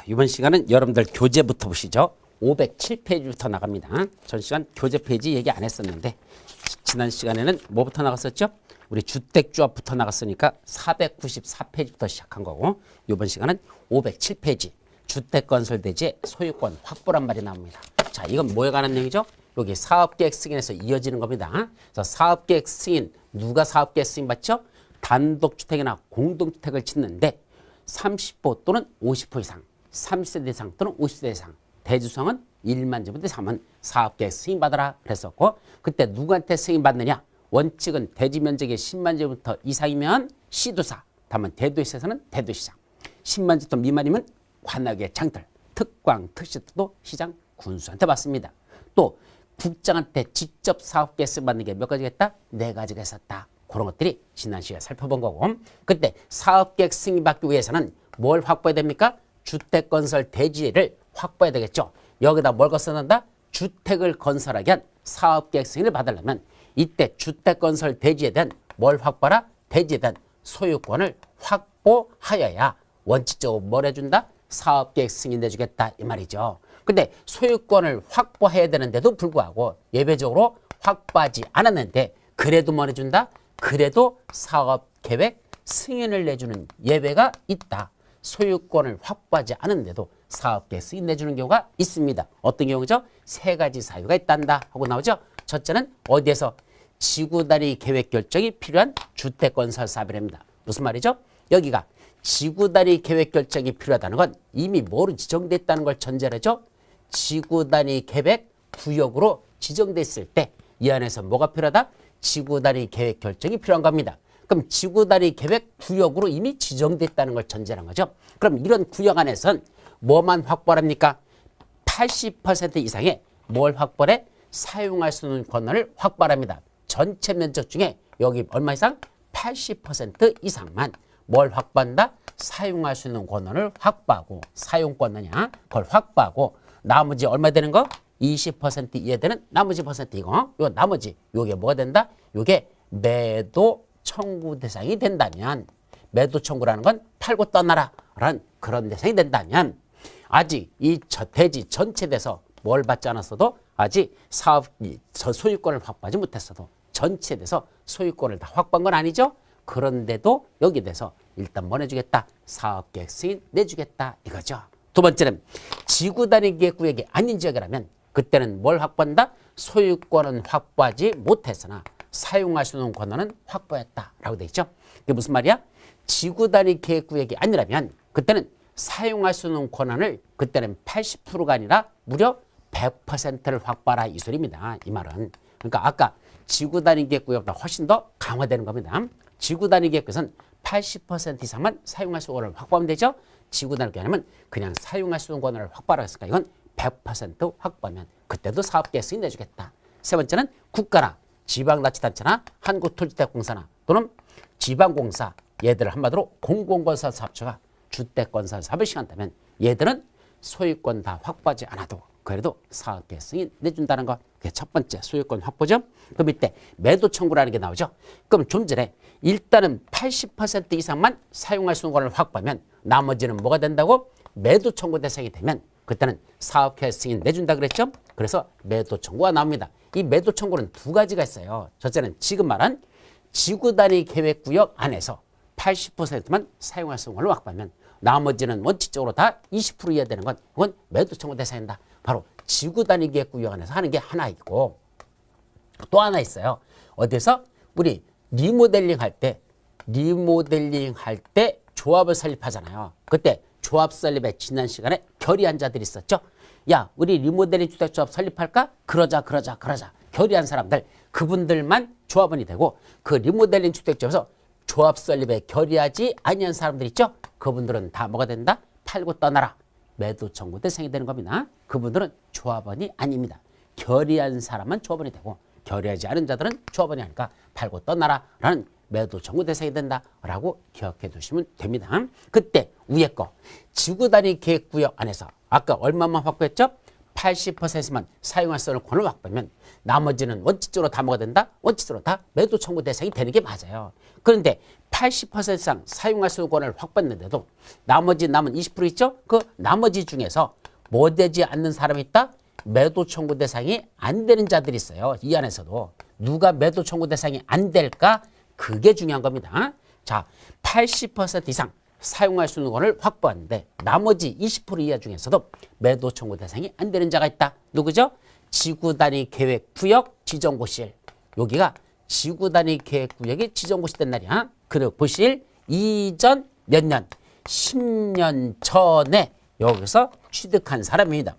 이번 시간은 여러분들 교재부터 보시죠. 507페이지부터 나갑니다. 전 시간 교재 페이지 얘기 안 했었는데 지난 시간에는 뭐부터 나갔었죠? 우리 주택조합부터 나갔으니까 494페이지부터 시작한 거고 이번 시간은 507페이지 주택건설대지의 소유권 확보란 말이 나옵니다. 자, 이건 뭐에 관한 내용이죠? 여기 사업계획 승인에서 이어지는 겁니다. 그래서 사업계획 승인, 누가 사업계획 승인 받죠? 단독주택이나 공동주택을 짓는데 30호 또는 50호 이상, 30세대 이상 또는 50세대 이상, 대주성은 1만 제곱미터 이상은 사업계획 승인받아라 그랬었고, 그때 누구한테 승인받느냐? 원칙은 대지 면적이 10만 제곱미터 이상이면 시도사, 다만 대도시에서는 대도시장, 10만 제곱미터 미만이면 관악의 장들, 특광, 특시도 시장, 군수한테 받습니다. 또 국장한테 직접 사업계획 승인받는 게 몇 가지가 있다? 4가지가 있었다. 그런 것들이 지난 시간에 살펴본 거고, 그때 사업계획 승인받기 위해서는 뭘 확보해야 됩니까? 주택건설 대지를 확보해야 되겠죠. 여기다 뭘 써놓는다? 주택을 건설하기 위한 사업계획 승인을 받으려면 이때 주택건설 대지에 대한 뭘 확보하라? 대지에 대한 소유권을 확보하여야 원칙적으로 뭘 해준다? 사업계획 승인 내주겠다 이 말이죠. 근데 소유권을 확보해야 되는데도 불구하고 예외적으로 확보하지 않았는데 그래도 뭘 해준다? 그래도 사업계획 승인을 내주는 예외가 있다. 소유권을 확보하지 않은데도 사업계획 승인 내주는 경우가 있습니다. 어떤 경우죠? 3가지 사유가 있단다 하고 나오죠. 첫째는 어디에서 지구단위 계획 결정이 필요한 주택건설 사업이랍니다. 무슨 말이죠? 여기가 지구단위 계획 결정이 필요하다는 건 이미 뭐로 지정됐다는 걸 전제로 하죠. 지구단위 계획 구역으로 지정됐을 때 이 안에서 뭐가 필요하다? 지구단위 계획 결정이 필요한 겁니다. 그럼 지구단위 계획 구역으로 이미 지정됐다는 걸 전제한 거죠. 그럼 이런 구역 안에선 뭐만 확보합니까? 80% 이상의 뭘 확보해? 사용할 수 있는 권한을 확보합니다. 전체 면적 중에 여기 얼마 이상? 80% 이상만 뭘 확보한다? 사용할 수 있는 권한을 확보하고, 사용권이냐? 그걸 확보하고, 나머지 얼마 되는 거? 20% 이하되는 나머지 퍼센트 이거. 요 나머지 요게 뭐가 된다? 요게 매도 청구 대상이 된다면, 매도 청구라는 건 팔고 떠나라 라는 그런 대상이 된다면 아직 이 대지 전체 돼서 뭘 받지 않았어도 아직 소유권을 확보하지 못했어도 전체 돼서 소유권을 다 확보한 건 아니죠. 그런데도 여기 돼서 일단 뭐 내주겠다? 사업계획 승인 내주겠다 이거죠. 두 번째는 지구단위 계획구역이 아닌 지역이라면 그때는 뭘 확보한다? 소유권은 확보하지 못했으나 사용할 수 있는 권한은 확보했다라고 돼 있죠. 이게 무슨 말이야? 지구단위 계획구역이 아니라면 그때는 사용할 수 있는 권한을 그때는 80%가 아니라 무려 100%를 확보하라 이 소리입니다. 이 말은. 그러니까 아까 지구단위 계획구역보다 훨씬 더 강화되는 겁니다. 지구단위 계획구역은 80% 이상만 사용할 수 있는 권한을 확보하면 되죠. 지구단위 계획 아니면 그냥 사용할 수 있는 권한을 확보하라 했으니까 이건 100% 확보하면 그때도 사업계획 승인 내주겠다. 세 번째는 국가나 지방자치단체나 한국토지대공사나 또는 지방공사, 얘들을 한마디로 공공건설 사업체가 주택건설 사업을 시행한다면 얘들은 소유권 다 확보하지 않아도 그래도 사업계획 승인 내준다는 거. 그게 첫 번째 소유권 확보죠. 그 밑에 매도 청구라는 게 나오죠. 그럼 좀 전에 일단은 80% 이상만 사용할 수 있는 걸 확보하면 나머지는 뭐가 된다고? 매도 청구 대상이 되면 그때는 사업계획 승인 내준다 그랬죠. 그래서 매도 청구가 나옵니다. 이 매도 청구는 2가지가 있어요. 첫째는 지금 말한 지구단위 계획구역 안에서 80%만 사용할 수 있는 걸로 확보하면 나머지는 원칙적으로 다 20% 이하 되는 건 그건 매도 청구 대상이다. 바로 지구단위 계획구역 안에서 하는 게 하나 있고 또 하나 있어요. 어디서? 우리 리모델링 할 때 조합을 설립하잖아요. 그때 조합 설립에 지난 시간에 결의한 자들이 있었죠. 야, 우리 리모델링 주택조합 설립할까? 그러자. 결의한 사람들, 그분들만 조합원이 되고 그 리모델링 주택조합에서 조합 설립에 결의하지 아니한 사람들 있죠. 그분들은 다 뭐가 된다? 팔고 떠나라. 매도 청구 대상이 되는 겁니다. 그분들은 조합원이 아닙니다. 결의한 사람만 조합원이 되고 결의하지 않은 자들은 조합원이 아니까 팔고 떠나라 라는 매도 청구 대상이 된다라고 기억해 두시면 됩니다. 그때 위에 거 지구단위 계획구역 안에서 아까 얼마만 확보했죠? 80%만 사용할 수 있는 권을 확보하면 나머지는 원칙적으로 다 뭐가 된다? 원칙적으로 다 매도 청구 대상이 되는 게 맞아요. 그런데 80% 이상 사용할 수 있는 권을 확보했는데도 나머지 남은 20% 있죠? 그 나머지 중에서 뭐 되지 않는 사람이 있다? 매도 청구 대상이 안 되는 자들이 있어요. 이 안에서도. 누가 매도 청구 대상이 안 될까? 그게 중요한 겁니다. 자, 80% 이상 사용할 수 있는 권을 확보하는데 나머지 20% 이하 중에서도 매도 청구 대상이 안 되는 자가 있다. 누구죠? 지구단위 계획구역 지정고시일. 여기가 지구단위 계획구역이 지정고시 된 날이야. 그 고시일 이전 몇 년? 10년 전에 여기서 취득한 사람입니다.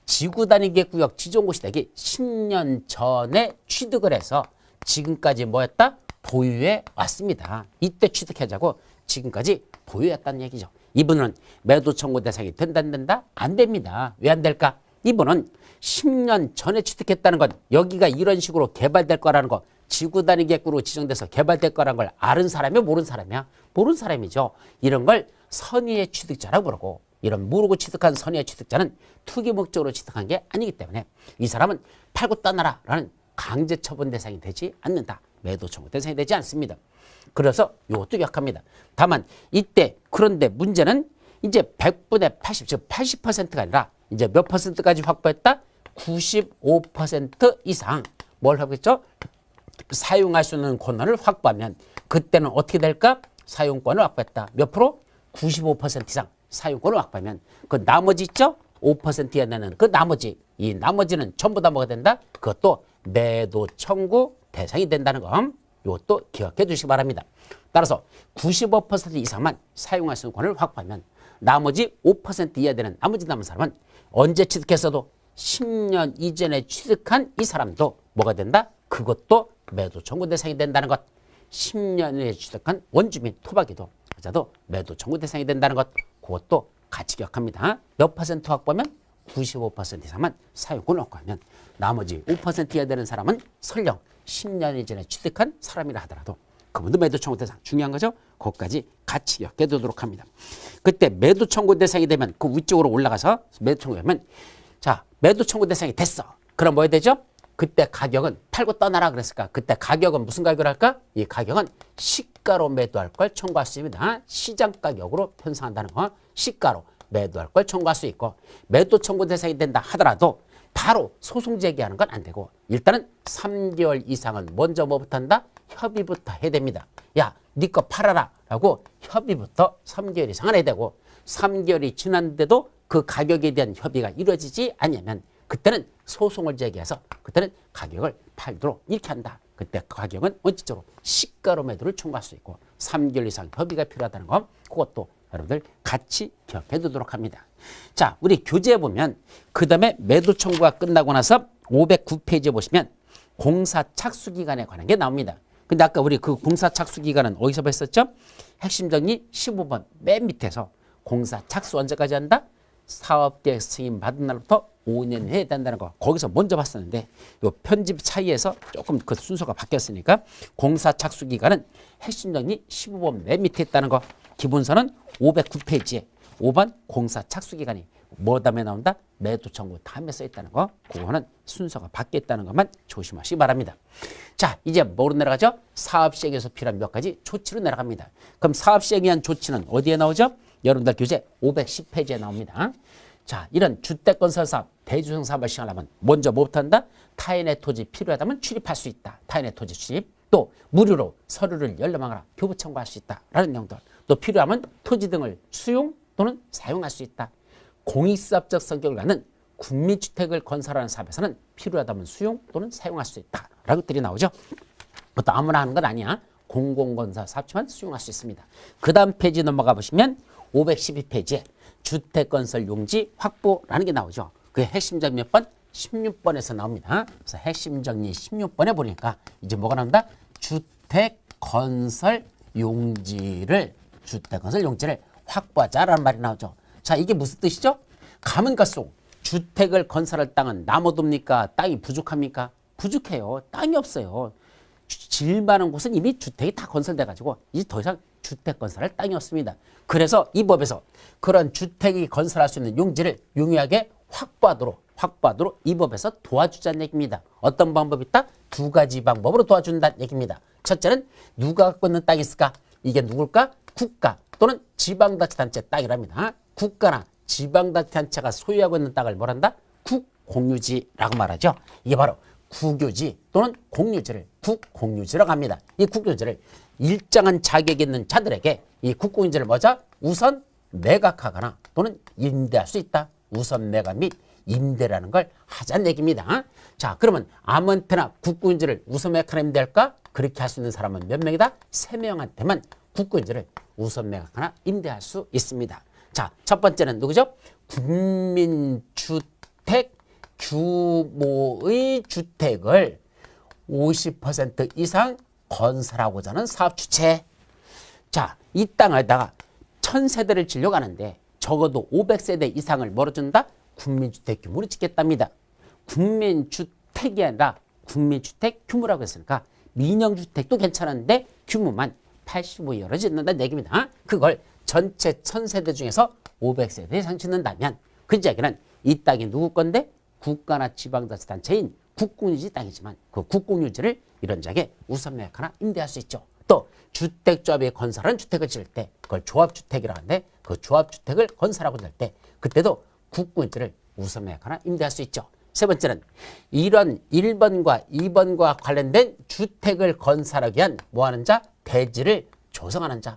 지구단위 계획구역 지정고시 되기 10년 전에 취득을 해서 지금까지 뭐였다? 보유해 왔습니다. 이때 취득하자고 지금까지 보유했다는 얘기죠. 이분은 매도 청구 대상이 된다 안 된다? 안 됩니다. 왜 안 될까? 이분은 10년 전에 취득했다는 건 여기가 이런 식으로 개발될 거라는 거, 지구단위 계획구로 지정돼서 개발될 거라는 걸 아는 사람이야 모르는 사람이야? 모르는 사람이죠. 이런 걸 선의의 취득자라고 부르고, 이런 모르고 취득한 선의의 취득자는 투기 목적으로 취득한 게 아니기 때문에 이 사람은 팔고 떠나라 라는 강제 처분 대상이 되지 않는다. 매도 청구 대상이 되지 않습니다. 그래서 이것도 기억합니다. 다만 이때 그런데 문제는 이제 100분의 80, 즉 80%가 아니라 이제 몇 퍼센트까지 확보했다? 95% 이상 뭘 하겠죠? 사용할 수 있는 권한을 확보하면 그때는 어떻게 될까? 사용권을 확보했다. 몇 프로? 95% 이상 사용권을 확보하면 그 나머지 있죠? 5% 이하 되는 그 나머지, 이 나머지는 전부 다 뭐가 된다? 그것도 매도 청구 대상이 된다는 거 이것도 기억해 주시기 바랍니다. 따라서 95% 이상만 사용할 수 있는 권을 확보하면 나머지 5% 이하 되는 나머지 남은 사람은 언제 취득했어도 10년 이전에 취득한 이 사람도 뭐가 된다? 그것도 매도 청구 대상이 된다는 것. 10년에 취득한 원주민 토박이도 여자도 매도 청구 대상이 된다는 것. 그것도 같이 기억합니다. 몇 퍼센트 확보하면 95% 이상만 사용권을 확보하면 나머지 5% 이하 되는 사람은 설령 10년 이전에 취득한 사람이라 하더라도 그분도 매도 청구 대상 중요한 거죠. 그것까지 같이 기억해 두도록 합니다. 그때 매도 청구 대상이 되면 그 위쪽으로 올라가서 매도 청구하면 자, 매도 청구 대상이 됐어. 그럼 뭐 해야 되죠? 그때 가격은 팔고 떠나라 그랬을까? 그때 가격은 무슨 가격을 할까? 이 가격은 시가로 매도할 걸 청구할 수 있습니다. 시장 가격으로 편성한다는 거. 시가로 매도할 걸 청구할 수 있고, 매도 청구 대상이 된다 하더라도 바로 소송 제기하는 건 안 되고 일단은 3개월 이상은 먼저 뭐부터 한다? 협의부터 해야 됩니다. 야, 네 거 팔아라 라고 협의부터 3개월 이상은 해야 되고 3개월이 지났는데도 그 가격에 대한 협의가 이루어지지 않으면 그때는 소송을 제기해서 그때는 가격을 팔도록 이렇게 한다. 그때 가격은 원칙적으로 시가로 매도를 청구할 수 있고 3개월 이상 협의가 필요하다는 거 그것도 여러분들 같이 기억해 두도록 합니다. 자, 우리 교재에 보면 그 다음에 매도 청구가 끝나고 나서 509페이지에 보시면 공사 착수 기간에 관한 게 나옵니다. 근데 아까 우리 그 공사 착수 기간은 어디서 봤었죠? 핵심 정리 15번 맨 밑에서 공사 착수 언제까지 한다? 사업계획 승인 받은 날부터 5년 해야 된다는 거 거기서 먼저 봤었는데 요 편집 차이에서 조금 그 순서가 바뀌었으니까 공사 착수 기간은 핵심 정리 15번 맨 밑에 있다는 거 기본서는 509페이지에 5번 공사 착수 기간이 뭐 다음에 나온다? 매도 청구 다음에 써 있다는 거 그거는 순서가 바뀌었다는 것만 조심하시기 바랍니다. 자, 이제 뭐로 내려가죠? 사업 시행에서 필요한 몇 가지 조치로 내려갑니다. 그럼 사업 시행에 의한 조치는 어디에 나오죠? 여러분들 교재 510페이지에 나옵니다. 자, 이런 주택건설 사업, 대주성 사업을 시행하려면 먼저 뭐부터 한다? 타인의 토지 필요하다면 출입할 수 있다. 타인의 토지 출입. 또 무료로 서류를 열람하거나 교부 청구할 수 있다라는 내용들. 또 필요하면 토지 등을 수용 또는 사용할 수 있다. 공익사업적 성격을 갖는 국민주택을 건설하는 사업에서는 필요하다면 수용 또는 사용할 수 있다라는 것들이 나오죠. 그것도 아무나 하는 건 아니야. 공공건설 사업지만 수용할 수 있습니다. 그 다음 페이지 넘어가 보시면 512페이지에 주택건설 용지 확보라는 게 나오죠. 그 핵심 정리 몇 번? 16번에서 나옵니다. 그래서 핵심 정리 16번에 보니까 이제 뭐가 나온다? 주택건설 용지를 확보하자라는 말이 나오죠. 자, 이게 무슨 뜻이죠? 가면 갈수록 주택을 건설할 땅은 남아돕니까? 땅이 부족합니까? 부족해요. 땅이 없어요. 질 많은 곳은 이미 주택이 다 건설돼가지고 이제 더 이상 주택 건설할 땅이 없습니다. 그래서 이 법에서 그런 주택이 건설할 수 있는 용지를 용이하게 확보하도록 이 법에서 도와주자는 얘기입니다. 어떤 방법이 있다? 두 가지 방법으로 도와준다는 얘기입니다. 첫째는 누가 갖고 있는 땅이 있을까? 이게 누굴까? 국가 또는 지방자치단체 땅이랍니다. 국가나 지방자치단체가 소유하고 있는 땅을 뭐란다? 국공유지라고 말하죠. 이게 바로 국유지 또는 공유지를 국공유지라고 합니다. 이 국유지를 일정한 자격이 있는 자들에게 이 국공유지를 뭐죠? 우선 매각하거나 또는 임대할 수 있다. 우선 매각 및 임대라는 걸 하자는 얘기입니다. 자, 그러면 아무한테나 국공유지를 우선 매각하나 임대할까? 그렇게 할 수 있는 사람은 몇 명이다? 3명한테만 국공유지를 우선 매각하나 임대할 수 있습니다. 자, 첫 번째는 누구죠? 국민주택 규모의 주택을 50% 이상 건설하고자 하는 사업주체. 자, 이 땅에다가 1000세대를 지려고 하는데 적어도 500세대 이상을 멀어준다? 국민주택 규모를 짓겠답니다. 국민주택이 아니라 국민주택 규모라고 했으니까 민영주택도 괜찮은데 규모만 85열을 짓는다는 얘기입니다. 그걸 전체 1000세대 중에서 500세대 이상 짓는다면 그 이야기는 이 땅이 누구 건데? 국가나 지방자치단체인 국공유지 땅이지만 그 국공유지를 이런 자에게 우선 매각하나 임대할 수 있죠. 또 주택조합이 건설한 주택을 지을 때 그걸 조합주택이라고 하는데 그 조합주택을 건설하고 할 때 그때도 국공유지를 우선 매각하나 임대할 수 있죠. 세 번째는 이런 1번과 2번과 관련된 주택을 건설하기 위한 뭐하는 자? 대지를 조성하는 자.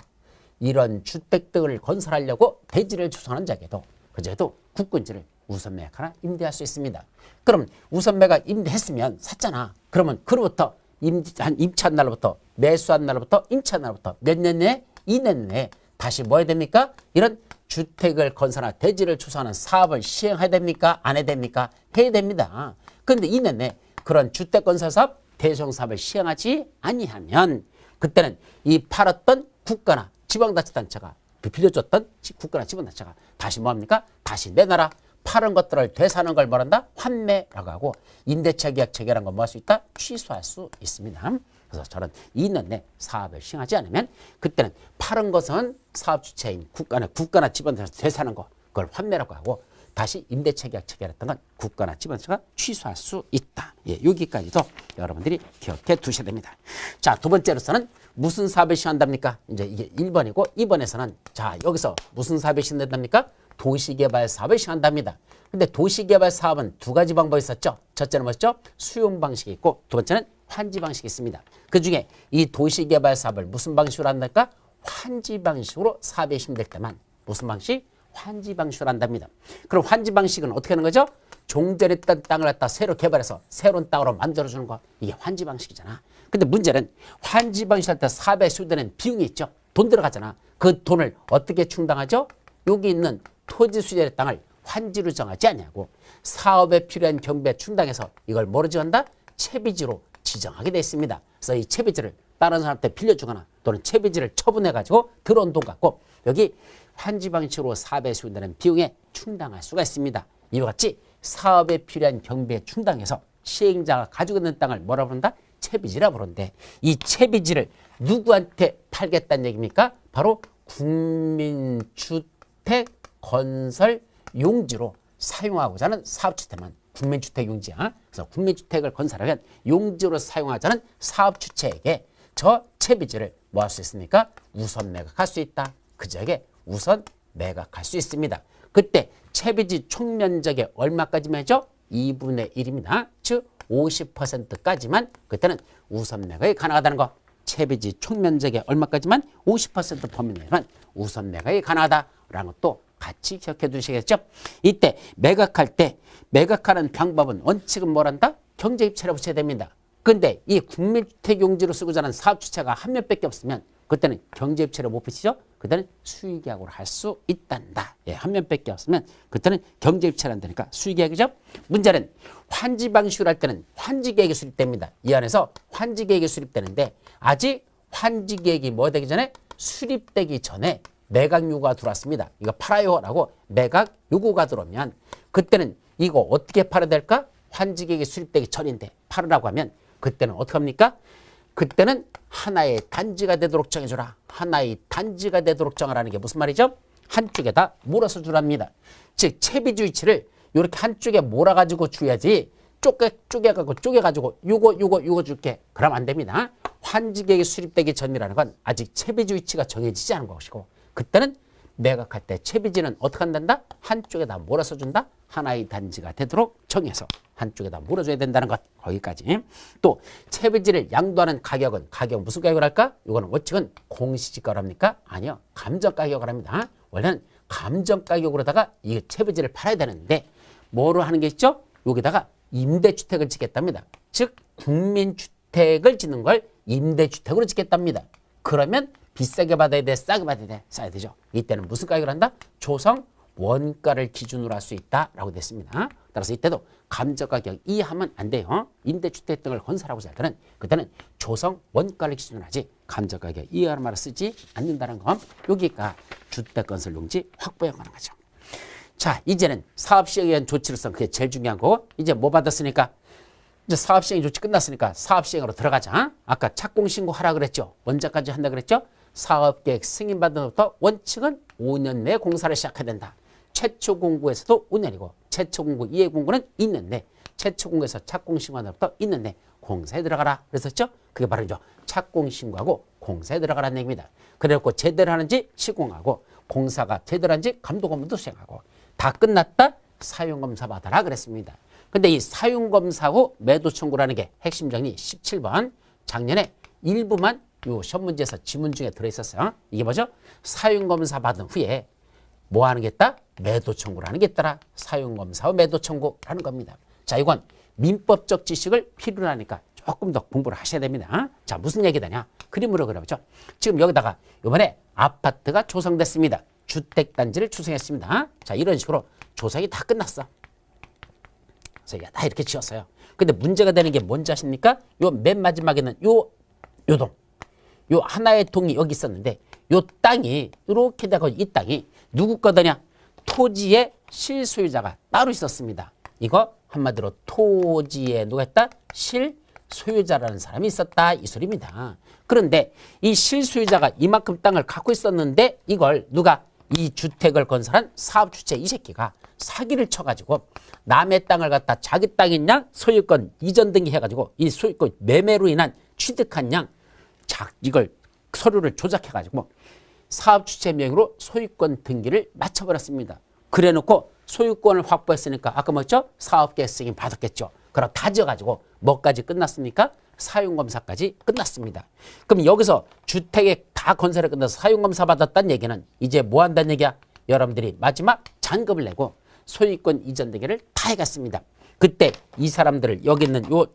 이런 주택들을 건설하려고 대지를 조성하는 자에게도 그제도 국공유지를 우선 매각하나 임대할 수 있습니다. 그럼 우선 매각 임대했으면 샀잖아. 그러면 그로부터 임차한 날로부터 매수한 날로부터 임차한 날로부터 몇 년 내에? 2년 내에 다시 뭐 해야 됩니까? 이런 주택을 건설하나 대지를 조성하는 사업을 시행해야 됩니까? 안 해야 됩니까? 해야 됩니다. 그런데 2년 내에 그런 주택 건설 사업, 대조성 사업을 시행하지 아니하면 그때는 이 팔았던 국가나 지방자치단체가 그 빌려줬던 국가나 지방자치가 다시 뭐합니까? 다시 내놔라. 파는 것들을 되사는 걸 뭐란다? 환매라고 하고 임대차 계약 체결한 거 뭐 할 수 있다? 취소할 수 있습니다. 그래서 저는 2년 내 사업을 시행하지 않으면 그때는 파는 것은 사업 주체인 국가나 지방자치가 되사는 거 그걸 환매라고 하고 다시 임대차 계약 체결했던 건 국가나 지방자치가 취소할 수 있다. 예, 여기까지도 여러분들이 기억해 두셔야 됩니다. 자, 두 번째로서는 무슨 사업을 시행한답니까? 이제 이게 1번이고 2번에서는 자, 여기서 무슨 사업을 시행한답니까? 도시개발 사업을 시행한답니다. 근데 도시개발 사업은 두 가지 방법이 있었죠. 첫째는 뭐였죠? 수용 방식이 있고 두 번째는 환지 방식이 있습니다. 그 중에 이 도시개발 사업을 무슨 방식으로 한달까? 환지 방식으로 사업이 시행될 때만 무슨 방식? 환지 방식으로 한답니다. 그럼 환지 방식은 어떻게 하는 거죠? 종전했던 땅을 갖다 새로 개발해서 새로운 땅으로 만들어주는 거. 이게 환지 방식이잖아. 근데 문제는 환지 방식 할 때 사업에 수되는 비용이 있죠. 돈 들어가잖아. 그 돈을 어떻게 충당하죠? 여기 있는 토지 수재의 땅을 환지로 정하지 않냐고 사업에 필요한 경비에 충당해서 이걸 뭐로 정한다? 채비지로 지정하게 되어 있습니다. 그래서 이 채비지를 다른 사람한테 빌려주거나 또는 채비지를 처분해가지고 들어온 돈 갖고 여기 환지 방식으로 사업에 수행되는 비용에 충당할 수가 있습니다. 이와 같이 사업에 필요한 경비에 충당해서 시행자가 가지고 있는 땅을 뭐라 부른다? 채비지라 부르는데 이 채비지를 누구한테 팔겠다는 얘기입니까? 바로 국민주택 건설 용지로 사용하고자 하는 사업주체만 국민주택 용지야. 그래서 국민주택을 건설하면 용지로 사용하자는 사업주체에게 저 채비지를 뭐 할 수 있습니까? 우선 매각할 수 있다. 그 지역에 우선 매각할 수 있습니다. 그때 채비지 총면적의 얼마까지면죠? 2분의 1입니다. 즉 50%까지만 그때는 우선 매각이 가능하다는 거. 채비지 총면적의 얼마까지만 50% 범위 내에만 우선 매각이 가능하다라는 것도 같이 기억해 두시겠죠? 이때 매각할 때 매각하는 방법은 원칙은 뭐란다? 경제입체를 붙여야 됩니다. 근데 이 국민주택 용지로 쓰고자 하는 사업주체가 한 명밖에 없으면 그때는 경제입체를 못 붙이죠? 그때는 수의계약으로 할 수 있단다. 예, 한 명밖에 없으면 그때는 경제입체를 한다니까 수의계약이죠? 문제는 환지 방식으로 할 때는 환지계획이 수립됩니다. 이 안에서 환지계획이 수립되는데 아직 환지계획이 뭐 되기 전에 수립되기 전에 매각 요구가 들어왔습니다. 이거 팔아요라고 매각 요구가 들어오면 그때는 이거 어떻게 팔아야 될까? 환지계획이 수립되기 전인데 팔으라고 하면 그때는 어떻게 합니까? 그때는 하나의 단지가 되도록 정해주라. 하나의 단지가 되도록 정하라는 게 무슨 말이죠? 한쪽에다 몰아서 주랍니다. 즉 채비지 위치를 이렇게 한쪽에 몰아가지고 줘야지 쪼개가지고 요거 줄게. 그러면 안 됩니다. 환지계획이 수립되기 전이라는 건 아직 채비지 위치가 정해지지 않은 것이고 그때는 매각할 때 채비지는 어떻게 한단다? 한쪽에다 몰아서 준다. 하나의 단지가 되도록 정해서 한쪽에다 몰아줘야 된다는 것. 거기까지. 또 채비지를 양도하는 가격은 무슨 가격을 할까? 이거는 원칙은 공시지가로 합니까? 아니요. 감정가격을 합니다. 원래는 감정가격으로다가 이 채비지를 팔아야 되는데 뭐로 하는 게 있죠? 여기다가 임대주택을 짓겠답니다. 즉 국민주택을 짓는 걸 임대주택으로 짓겠답니다. 그러면 비싸게 받아야 돼? 싸게 받아야 돼? 싸야 되죠. 이때는 무슨 가격을 한다? 조성 원가를 기준으로 할 수 있다라고 됐습니다. 따라서 이때도 감정가격 이하면 안 돼요. 임대주택 등을 건설하고자 할 때는 그때는 조성 원가를 기준으로 하지 감정가격 이하는 말을 쓰지 않는다는 건 여기가 주택건설용지 확보에 관한 거죠. 자, 이제는 사업시행에 의한 조치로서 그게 제일 중요한 거고 이제 뭐 받았으니까 이제 사업시행 조치 끝났으니까 사업시행으로 들어가자. 아까 착공신고하라 그랬죠. 언제까지 한다 그랬죠? 사업계획 승인받은 후부터 원칙은 5년 내에 공사를 시작해야 된다. 최초 공고에서도 5년이고 최초 공고 이해 공고는 있는데 최초 공고에서 착공신고한 후부터 있는데 공사에 들어가라 그랬었죠? 그게 바로 이제 착공신고하고 공사에 들어가라는 얘기입니다. 그래갖고 제대로 하는지 시공하고 공사가 제대로 하는지 감독 업무도 수행하고 다 끝났다 사용검사 받아라 그랬습니다. 근데 이 사용검사 후 매도 청구라는 게 핵심 정리 17번 작년에 일부만 요 시험문제에서 지문 중에 들어있었어요. 이게 뭐죠? 사용검사 받은 후에 뭐 하는 게 있다? 매도 청구를 하는 게 있더라. 사용검사 후 매도 청구라는 겁니다. 자, 이건 민법적 지식을 필요로 하니까 조금 더 공부를 하셔야 됩니다. 자, 무슨 얘기다냐? 그림으로 그려보죠. 지금 여기다가 이번에 아파트가 조성됐습니다. 주택단지를 추정했습니다. 자, 이런 식으로 조성이 다 끝났어. 그래서 다 이렇게 지었어요. 근데 문제가 되는 게 뭔지 아십니까? 요 맨 마지막에는 요 동. 요 하나의 동이 여기 있었는데 요 땅이 이렇게 되고 이 땅이 누구 거더냐? 토지의 실소유자가 따로 있었습니다. 이거 한마디로 토지에 누가 있다? 실소유자라는 사람이 있었다 이 소리입니다. 그런데 이 실소유자가 이만큼 땅을 갖고 있었는데 이걸 누가 이 주택을 건설한 사업주체 이 새끼가 사기를 쳐가지고 남의 땅을 갖다 자기 땅인 양 소유권 이전 등기해가지고 이 소유권 매매로 인한 취득한 양 이걸 서류를 조작해가지고 사업주체 명의로 소유권 등기를 맞춰버렸습니다. 그래놓고 소유권을 확보했으니까 아까 뭐죠? 사업계획 승인 받았겠죠. 그럼 다 지어가지고 뭐까지 끝났습니까? 사용검사까지 끝났습니다. 그럼 여기서 주택에 다 건설이 끝나서 사용검사 받았다는 얘기는 이제 뭐 한다는 얘기야? 여러분들이 마지막 잔금을 내고 소유권 이전 등기를 다 해갔습니다. 그때 이 사람들을 여기 있는 요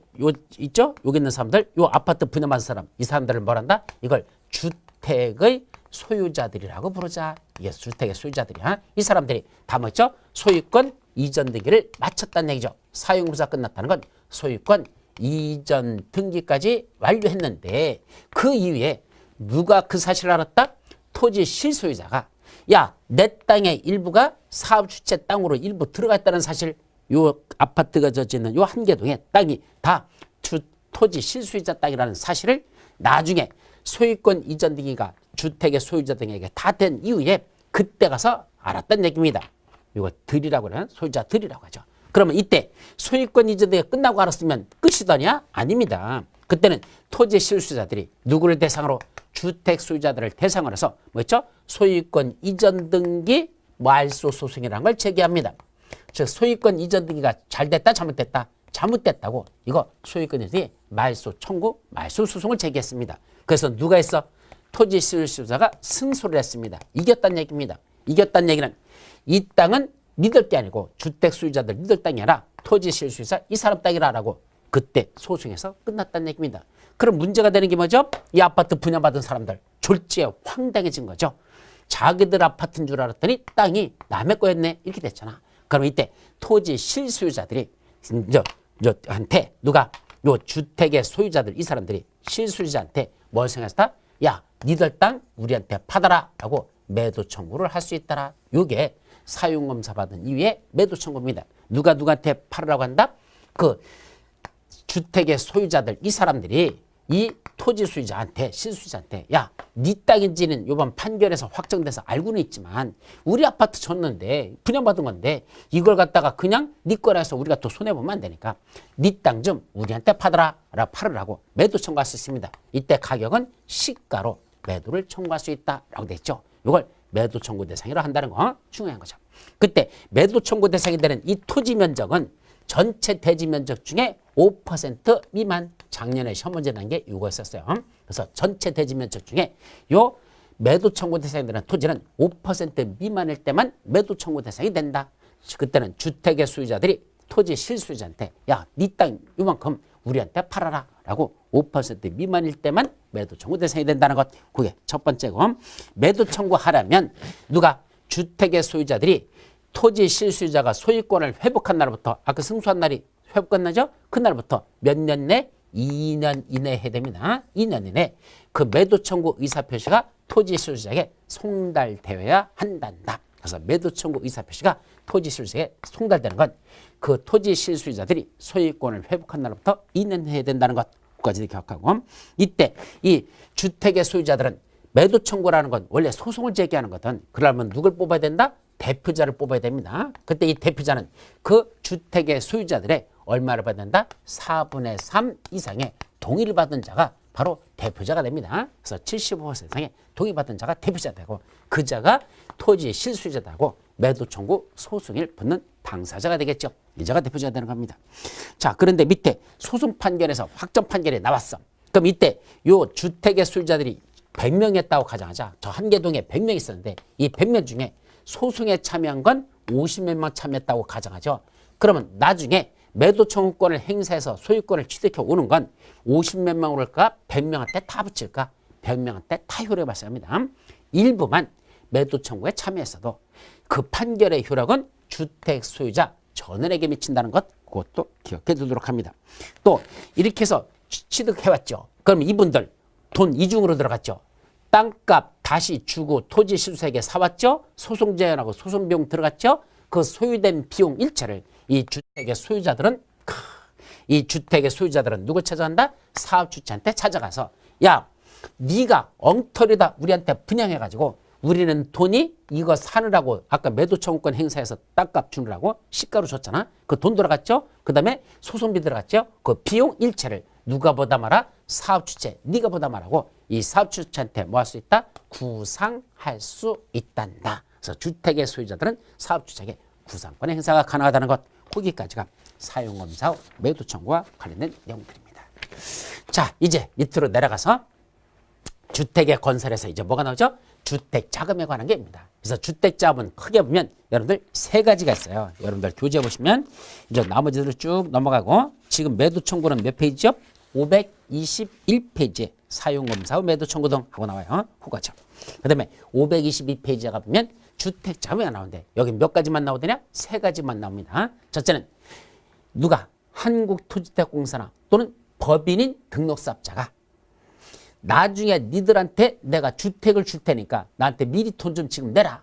있죠? 여기 있는 사람들, 요 아파트 분양받은 사람, 이 사람들을 뭐란다? 이걸 주택의 소유자들이라고 부르자. 이게 주택의 소유자들이야. 이 사람들이 다 뭐죠? 소유권 이전 등기를 마쳤다는 얘기죠. 사용검사 끝났다는 건 소유권 이전 등기까지 완료했는데 그 이후에 누가 그 사실을 알았다? 토지 실소유자가 야, 내 땅의 일부가 사업주체 땅으로 일부 들어가 있다는 사실 요 아파트가 져지는 요 한계동에 땅이 다 토지 실소유자 땅이라는 사실을 나중에 소유권 이전 등기가 주택의 소유자 등에게 다 된 이후에 그때 가서 알았다는 얘기입니다. 이거 들이라고 하는 소유자들이라고 하죠. 그러면 이때 소유권 이전 등기가 끝나고 알았으면 끝이더냐? 아닙니다. 그때는 토지 실소유자들이 누구를 대상으로 주택 소유자들을 대상으로 해서 뭐였죠? 소유권 이전 등기 말소 소송이라는 걸 제기합니다. 즉 소유권 이전 등기가 잘 됐다 잘못됐다 잘못됐다고 이거 소유권 이전 등기 말소 청구 말소 소송을 제기했습니다. 그래서 누가 했어? 토지 실소유자가 승소를 했습니다. 이겼다는 얘기입니다. 이겼다는 얘기는 이 땅은 니들 게 아니고 주택 소유자들 니들 땅이 아니라 토지 실소유자 이 사람 땅이라고 그때 소송에서 끝났다는 얘기입니다. 그럼 문제가 되는 게 뭐죠? 이 아파트 분양받은 사람들 졸지에 황당해진 거죠. 자기들 아파트인 줄 알았더니 땅이 남의 거였네 이렇게 됐잖아. 그럼 이때 토지 실소유자들이 한테 누가 요 주택의 소유자들 이 사람들이 실소유자한테 뭘 생각했다? 야, 니들 땅 우리한테 받아라 라고 매도 청구를 할 수 있다라. 요게 사용검사 받은 이후에 매도 청구입니다. 누가 누구한테 팔으라고 한다? 그 주택의 소유자들 이 사람들이 이 토지 소유자한테, 실수요자한테, 야, 네 땅인지는 이번 판결에서 확정돼서 알고는 있지만 우리 아파트 줬는데 분양받은 건데 이걸 갖다가 그냥 네 거라 해서 우리가 또 손해보면 안 되니까 네 땅 좀 우리한테 팔으라고 매도 청구할 수 있습니다. 이때 가격은 시가로 매도를 청구할 수 있다라고 돼 있죠. 이걸 매도 청구 대상이라 한다는 거 중요한 거죠. 그때 매도 청구 대상이 되는 이 토지 면적은 전체 대지 면적 중에 5% 미만. 작년에 시험 문제 난 게 이거였었어요. 그래서 전체 대지 면적 중에 요 매도 청구 대상이 되는 토지는 5% 미만일 때만 매도 청구 대상이 된다. 그때는 주택의 소유자들이 토지 실소유자한테 야, 네 땅 이만큼 우리한테 팔아라 라고 5% 미만일 때만 매도 청구 대상이 된다는 것. 그게 첫 번째고, 매도 청구하려면 누가 주택의 소유자들이 토지 실소유자가 소유권을 회복한 날부터, 아까 승소한 날이 회복한 날이죠? 그날부터 몇 년 내? 2년 이내에 해야 됩니다. 2년 이내 그 매도 청구 의사표시가 토지 실소유자에게 송달되어야 한단다. 그래서 매도 청구 의사표시가 토지 실소유자에게 송달되는 건 그 토지 실소유자들이 소유권을 회복한 날부터 2년 해야 된다는 것까지 기억하고, 이때 이 주택의 소유자들은 매도 청구라는 건 원래 소송을 제기하는 거든 그러려면 누굴 뽑아야 된다? 대표자를 뽑아야 됩니다. 그때 이 대표자는 그 주택의 소유자들의 얼마를 받는다? 4분의 3 이상의 동의를 받은 자가 바로 대표자가 됩니다. 그래서 75% 이상의 동의받은 자가 대표자가 되고 그 자가 토지 실소유자하고 매도 청구 소송을 붙는 당사자가 되겠죠. 이 자가 대표자가 되는 겁니다. 자, 그런데 밑에 소송 판결에서 확정 판결이 나왔어. 그럼 이때 요 주택의 소유자들이 100명이었다고 가정하자. 저 한계동에 100명 있었는데 이 100명 중에 소송에 참여한 건 50몇 명 참여했다고 가정하죠. 그러면 나중에 매도 청구권을 행사해서 소유권을 취득해 오는 건 50몇 명으로 할까? 100명한테 다 붙일까? 100명한테 다 효력이 발생합니다. 일부만 매도 청구에 참여했어도 그 판결의 효력은 주택 소유자 전원에게 미친다는 것, 그것도 기억해 두도록 합니다. 또 이렇게 해서 취득해왔죠. 그럼 이분들 돈 이중으로 들어갔죠. 땅값 다시 주고 토지 실수에게 사왔죠. 소송 제한하고 소송 비용 들어갔죠. 그 소유된 비용 일체를 이 주택의 소유자들은 누굴 찾아간다? 사업주체한테 찾아가서 야, 네가 엉터리다 우리한테 분양해가지고 우리는 돈이 이거 사느라고 아까 매도 청구권 행사해서 땅값 주느라고 시가로 줬잖아. 그 돈 들어갔죠. 그 다음에 소송비 들어갔죠. 그 비용 일체를 누가 부담하라? 사업주체, 네가 부담하라고 이 사업주체한테 뭐 할 수 있다? 구상할 수 있단다. 그래서 주택의 소유자들은 사업주체에게 구상권의 행사가 가능하다는 것. 거기까지가 사용검사 후 매도 청구와 관련된 내용들입니다. 자, 이제 밑으로 내려가서 주택의 건설에서 이제 뭐가 나오죠? 주택 자금에 관한 게입니다. 그래서 주택 자금은 크게 보면 여러분들 세 가지가 있어요. 여러분들 교재 보시면 이제 나머지들을 쭉 넘어가고 지금 매도 청구는 몇 페이지죠? 521페이지에 사용검사 후 매도 청구 등 하고 나와요. 후가죠. 그 다음에 522페이지에 가보면 주택 자금이 나오는데 여기 몇 가지만 나오더냐? 세 가지만 나옵니다. 첫째는 누가 한국토지대공사나 또는 법인인 등록사업자가 나중에 니들한테 내가 주택을 줄 테니까 나한테 미리 돈 좀 지금 내라.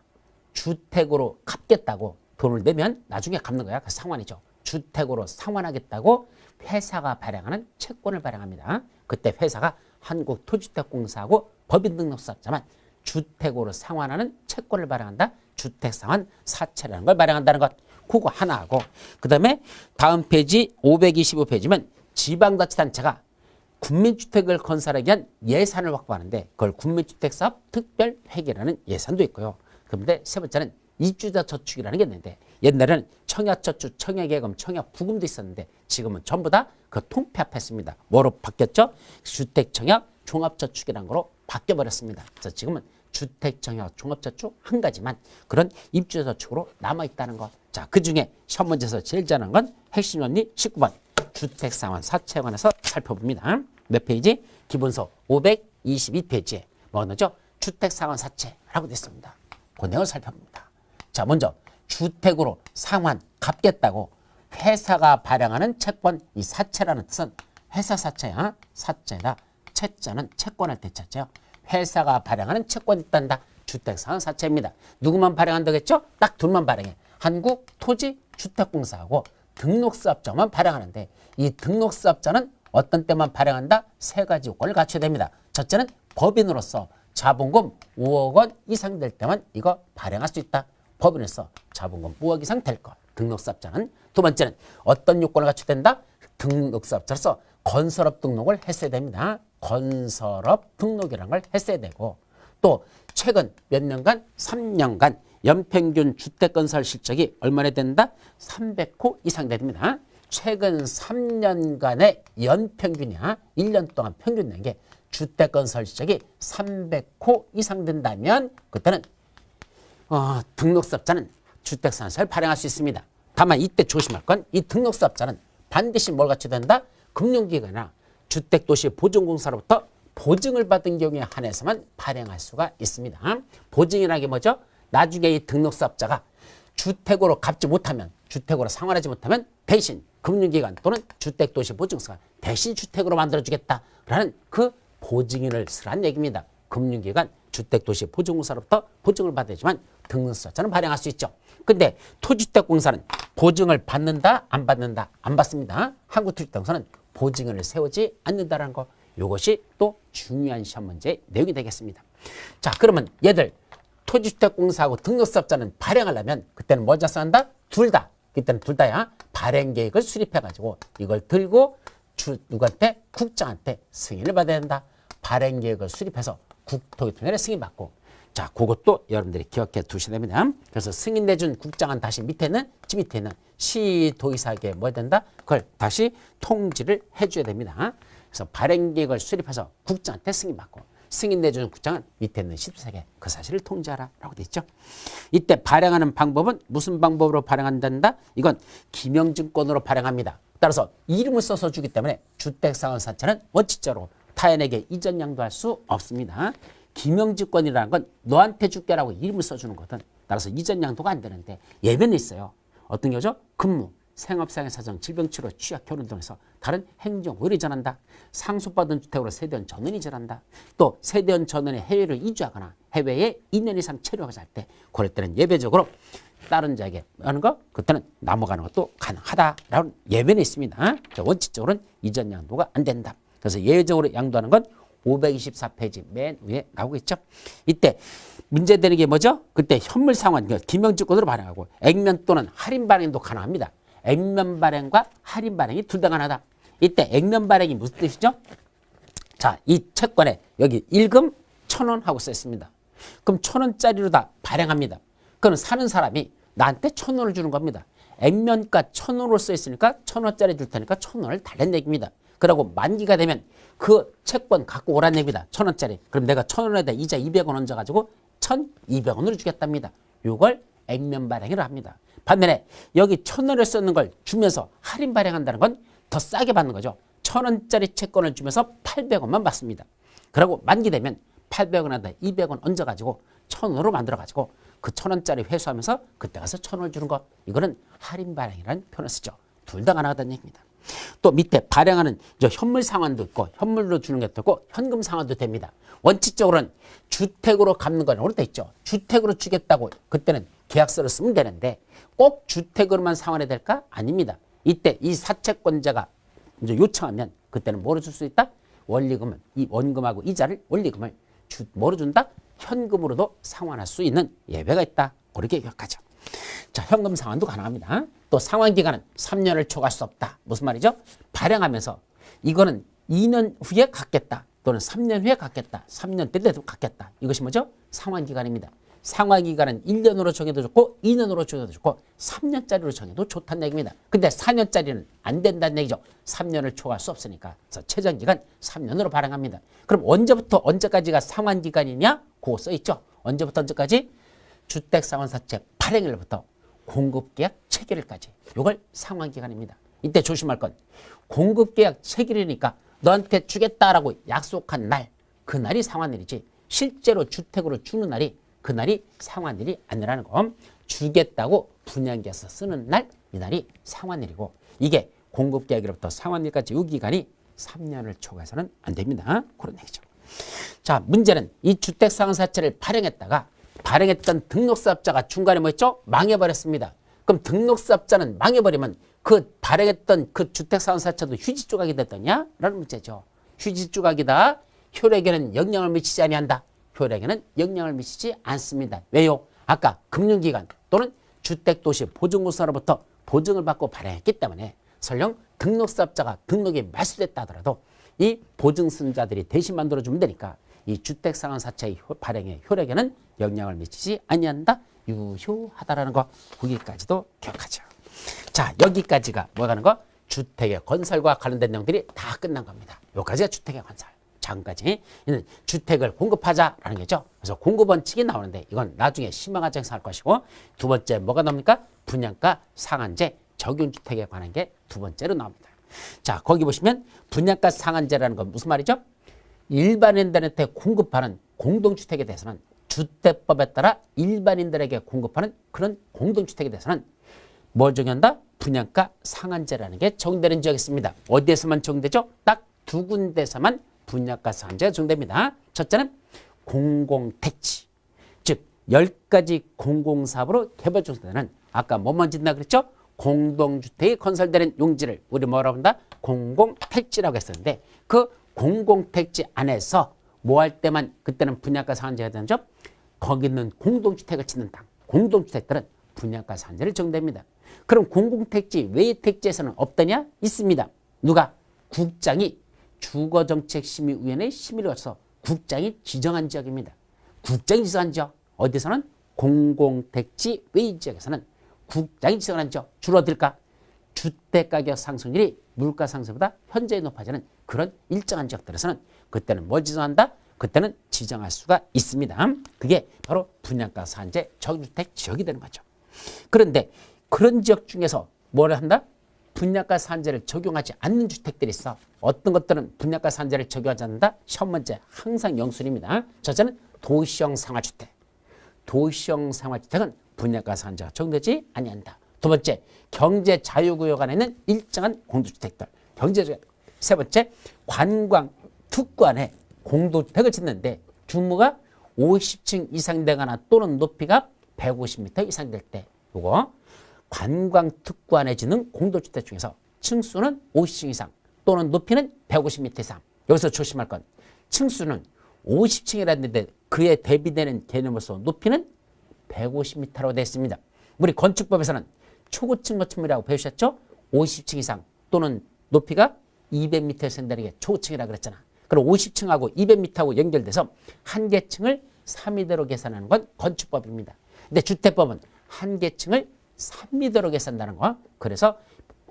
주택으로 갚겠다고 돈을 내면 나중에 갚는 거야. 그 상환이죠. 주택으로 상환하겠다고 회사가 발행하는 채권을 발행합니다. 그때 회사가 한국토지대공사하고 법인 등록사업자만 주택으로 상환하는 채권을 발행한다. 주택상환 사채라는 걸 발행한다는 것. 그거 하나 하고 그 다음에 다음 페이지 525페이지면 지방자치단체가 군민주택을 건설하기 위한 예산을 확보하는데 그걸 군민주택사업 특별회계라는 예산도 있고요. 그런데 세 번째는 입주자 저축이라는 게 있는데 옛날에는 청약저축, 청약예금, 청약부금도 있었는데 지금은 전부 다 그 통폐합했습니다. 뭐로 바뀌었죠? 주택청약 종합저축이라는 거로 바뀌어버렸습니다. 그래서 지금은 주택청약 종합저축 한 가지만 그런 입주자저축으로 남아있다는 것. 자, 그중에 시험 문제에서 제일 잘하는 건 핵심 원리 19번 주택상환 사채에 관해서 살펴봅니다. 몇 페이지? 기본서 522페이지에 뭐가 나오죠? 주택상환 사채라고 되어 있습니다. 그 내용을 살펴봅니다. 자, 먼저 주택으로 상환 갚겠다고 회사가 발행하는 채권, 이 사채라는 뜻은 회사 사채야. 사채다. 채자는 채권할 때 채죠. 회사가 발행하는 채권이 있단다. 주택상환 사채입니다. 누구만 발행한다겠죠? 딱 둘만 발행해. 한국토지주택공사하고 등록사업자만 발행하는데 이 등록사업자는 어떤 때만 발행한다? 세 가지 요건을 갖춰야 됩니다. 첫째는 법인으로서 자본금 5억 원 이상 될 때만 이거 발행할 수 있다. 법인으로서 자본금 5억 이상 될 것. 등록사업자는. 두 번째는 어떤 요건을 갖춰야 된다? 등록사업자로서 건설업 등록을 했어야 됩니다. 건설업 등록이라는 걸 했어야 되고 또 최근 몇 년간 3년간 연평균 주택건설 실적이 얼마나 된다? 300호 이상 됩니다. 최근 3년간의 연평균이야. 1년 동안 평균 낸 게 주택건설 실적이 300호 이상 된다면 그때는 등록사업자는 주택상한사를 발행할 수 있습니다. 다만 이때 조심할 건 이 등록사업자는 반드시 뭘 갖춰야 된다? 금융기관이나 주택도시보증공사로부터 보증을 받은 경우에 한해서만 발행할 수가 있습니다. 보증이라는 게 뭐죠? 나중에 이 등록사업자가 주택으로 갚지 못하면, 주택으로 상환하지 못하면 대신 금융기관 또는 주택도시보증사가 대신 주택으로 만들어주겠다라는 그 보증인을 쓰라는 얘기입니다. 금융기관, 주택도시보증공사로부터 보증을 받아야지만 등록사업자는 발행할 수 있죠. 근데 토지주택공사는 보증을 받는다, 안 받는다? 안 받습니다. 한국토지주택공사는 보증인을 세우지 않는다는 거. 이것이 또 중요한 시험 문제의 내용이 되겠습니다. 자, 그러면 얘들 토지주택공사하고 등록사업자는 발행하려면 그때는 뭘 작성한다? 둘 다. 그때는 둘 다야. 발행계획을 수립해가지고 이걸 들고 누구한테? 국장한테 승인을 받아야 된다. 발행계획을 수립해서 국토교통위원회 승인받고. 자, 그것도 여러분들이 기억해 두셔야 됩니다. 그래서 승인 내준 국장은 다시 밑에 있는 시도의사에게 뭐 해야 된다? 그걸 다시 통지를 해줘야 됩니다. 그래서 발행계획을 수립해서 국장한테 승인받고 승인 내주는 국장은 밑에 있는 시도의사에게 그 사실을 통지하라 라고 돼 있죠. 이때 발행하는 방법은 무슨 방법으로 발행한다? 이건 기명증권으로 발행합니다. 따라서 이름을 써서 주기 때문에 주택상환사채는 원칙적으로 타인에게 이전 양도할 수 없습니다. 기명증권이라는 건 너한테 줄게라고 이름을 써주는 거든. 따라서 이전 양도가 안 되는데 예외는 있어요. 어떤 거죠? 근무, 생업상의 사정, 질병치료, 취약, 결혼 등에서 다른 행정, 의료 전환다. 상속받은 주택으로 세대원 전원 이전한다. 또 세대원 전원이 해외로 이주하거나 해외에 2년 이상 체류하고 살 때 그럴 때는 예외적으로 다른 자에게 하는 거 그때는 넘어가는 것도 가능하다라는 예외는 있습니다. 원칙적으로는 이전 양도가 안 된다. 그래서 예외적으로 양도하는 건 524페이지 맨 위에 나오겠죠. 이때 문제되는 게 뭐죠? 그때 현물 상환, 기명증권으로 발행하고 액면 또는 할인 발행도 가능합니다. 액면 발행과 할인 발행이 둘 다 가능하다. 이때 액면 발행이 무슨 뜻이죠? 자, 이 채권에 여기 일금 1,000원 하고 써 있습니다. 그럼 1,000원짜리로 다 발행합니다. 그럼 사는 사람이 나한테 1,000원을 주는 겁니다. 액면가 1,000원으로 써 있으니까 1,000원짜리 줄 테니까 1,000원을 달라는 얘기입니다. 그러고 만기가 되면 그 채권 갖고 오라는 얘기입니다. 1,000원짜리. 그럼 내가 1,000원에다 이자 200원 얹어가지고 1,200원으로 주겠답니다. 이걸 액면 발행이라 합니다. 반면에 여기 1,000원을 쓰는 걸 주면서 할인 발행한다는 건 더 싸게 받는 거죠. 1,000원짜리 채권을 주면서 800원만 받습니다. 그리고 만기되면 800원에다 200원 얹어가지고 1,000원으로 만들어가지고 그 1,000원짜리 회수하면서 그때 가서 1,000원을 주는 거. 이거는 할인 발행이라는 표현을 쓰죠. 둘 다 가능하다는 얘기입니다. 또 밑에 발행하는 현물 상환도 있고 현물로 주는 것도 있고 현금 상환도 됩니다. 원칙적으로는 주택으로 갚는 거는 오늘 돼 있죠. 주택으로 주겠다고 그때는 계약서를 쓰면 되는데 꼭 주택으로만 상환해야 될까? 아닙니다. 이때 이 사채권자가 이제 요청하면 그때는 뭐로 줄 수 있다? 원리금을, 이 원금하고 이자를 원리금을 뭐로 준다? 현금으로도 상환할 수 있는 예외가 있다. 그렇게 기억하죠. 자, 현금 상환도 가능합니다. 또 상환 기간은 3년을 초과할 수 없다. 무슨 말이죠? 발행하면서 이거는 2년 후에 갚겠다. 또는 3년 후에 갚겠다. 3년 때도 갚겠다. 이것이 뭐죠? 상환 기간입니다. 상환 기간은 1년으로 정해도 좋고 2년으로 정해도 좋고 3년짜리로 정해도 좋다는 얘기입니다. 근데 4년짜리는 안 된다는 얘기죠. 3년을 초과할 수 없으니까. 그래서 최장 기간 3년으로 발행합니다. 그럼 언제부터 언제까지가 상환 기간이냐? 그거 써 있죠. 언제부터 언제까지? 주택상환사채 발행일부터 공급계약 체결일까지. 이걸 상환기간입니다. 이때 조심할 건 공급계약 체결이니까 너한테 주겠다라고 약속한 날, 그날이 상환일이지 실제로 주택으로 주는 날이 그날이 상환일이 아니라는 거. 주겠다고 분양계약서 쓰는 날, 이날이 상환일이고 이게 공급계약일부터 상환일까지 이 기간이 3년을 초과해서는 안 됩니다. 그런 얘기죠. 자, 문제는 이 주택상환사채를 발행했다가 발행했던 등록사업자가 중간에 뭐 했죠? 망해버렸습니다. 그럼 등록사업자는 망해버리면 그 발행했던 그 주택상환사채도 휴지 조각이 됐더냐? 라는 문제죠. 휴지 조각이다. 효력에는 영향을 미치지 아니한다. 효력에는 영향을 미치지 않습니다. 왜요? 아까 금융기관 또는 주택도시보증공사로부터 보증을 받고 발행했기 때문에 설령 등록사업자가 등록이 말소됐다 하더라도 이 보증승자들이 대신 만들어주면 되니까 이 주택상환사채의 발행의 효력에는 영향을 미치지 아니한다. 유효하다라는 거 거기까지도 기억하죠. 자, 여기까지가 뭐가 하는 거? 주택의 건설과 관련된 내용들이 다 끝난 겁니다. 여기까지가 주택의 건설. 지금까지 이는 주택을 공급하자라는 거죠. 그래서 공급 원칙이 나오는데 이건 나중에 심화 과정에서 할 것이고, 두 번째 뭐가 나옵니까? 분양가 상한제 적용주택에 관한 게 두 번째로 나옵니다. 자, 거기 보시면 분양가 상한제라는 건 무슨 말이죠? 일반인들한테 공급하는 공동주택에 대해서는 주택법에 따라 일반인들에게 공급하는 그런 공동주택에 대해서는 뭘 적용한다? 분양가 상한제라는 게 적용되는 지역이 있습니다. 어디에서만 적용되죠? 딱 두 군데서만 분양가 상한제가 적용됩니다. 첫째는 공공택지, 즉 10가지 공공사업으로 개발중단되는 아까 뭐만 짓나 그랬죠? 공동주택이 건설되는 용지를 우리 뭐라고 한다? 공공택지라고 했었는데 그 공공택지 안에서 뭐 할 때만 그때는 분양가 상한제가 되는죠? 거기 있는 공동주택을 짓는 땅, 공동주택들은 분양가 상한제를 적용됩니다. 그럼 공공택지 외의 택지에서는 없더냐? 있습니다. 누가? 국장이 주거정책심의위원회 심의를 거쳐서 국장이 지정한 지역입니다. 국장이 지정한 지역, 어디서는 공공택지 외의 지역에서는 국장이 지정한 지역, 주로 어딜까? 주택가격 상승률이 물가 상승보다 현저히 높아지는 그런 일정한 지역들에서는 그때는 뭘 지정한다? 그때는 지정할 수가 있습니다. 그게 바로 분양가 상한제 적용주택 지역이 되는 거죠. 그런데 그런 지역 중에서 뭘 한다? 분양가 상한제를 적용하지 않는 주택들이 있어. 어떤 것들은 분양가 상한제를 적용하지 않는다? 시험 문제 항상 영순입니다. 첫째는 도시형 상하주택. 도시형 상하주택은 분양가 상한제가 적용되지 아니한다. 두 번째, 경제자유구역 안에 있는 일정한 공동주택들. 세 번째, 관광특구 안에 공동주택을 짓는데 규모가 50층 이상 되거나 또는 높이가 150m 이상 될 때, 요거 관광특구 안에 짓는 공동주택 중에서 층수는 50층 이상 또는 높이는 150m 이상. 여기서 조심할 건 층수는 50층이라 했는데 그에 대비되는 개념으로서 높이는 150m로 되어 있습니다. 우리 건축법에서는 초고층 건축물이라고 배우셨죠? 50층 이상 또는 높이가 200m 이상 되는 게 초고층이라고 그랬잖아. 그럼 50층하고 200m하고 연결돼서 한 개층을 3m로 계산하는 건 건축법입니다. 근데 주택법은 한 개층을 3m로 계산한다는 거. 그래서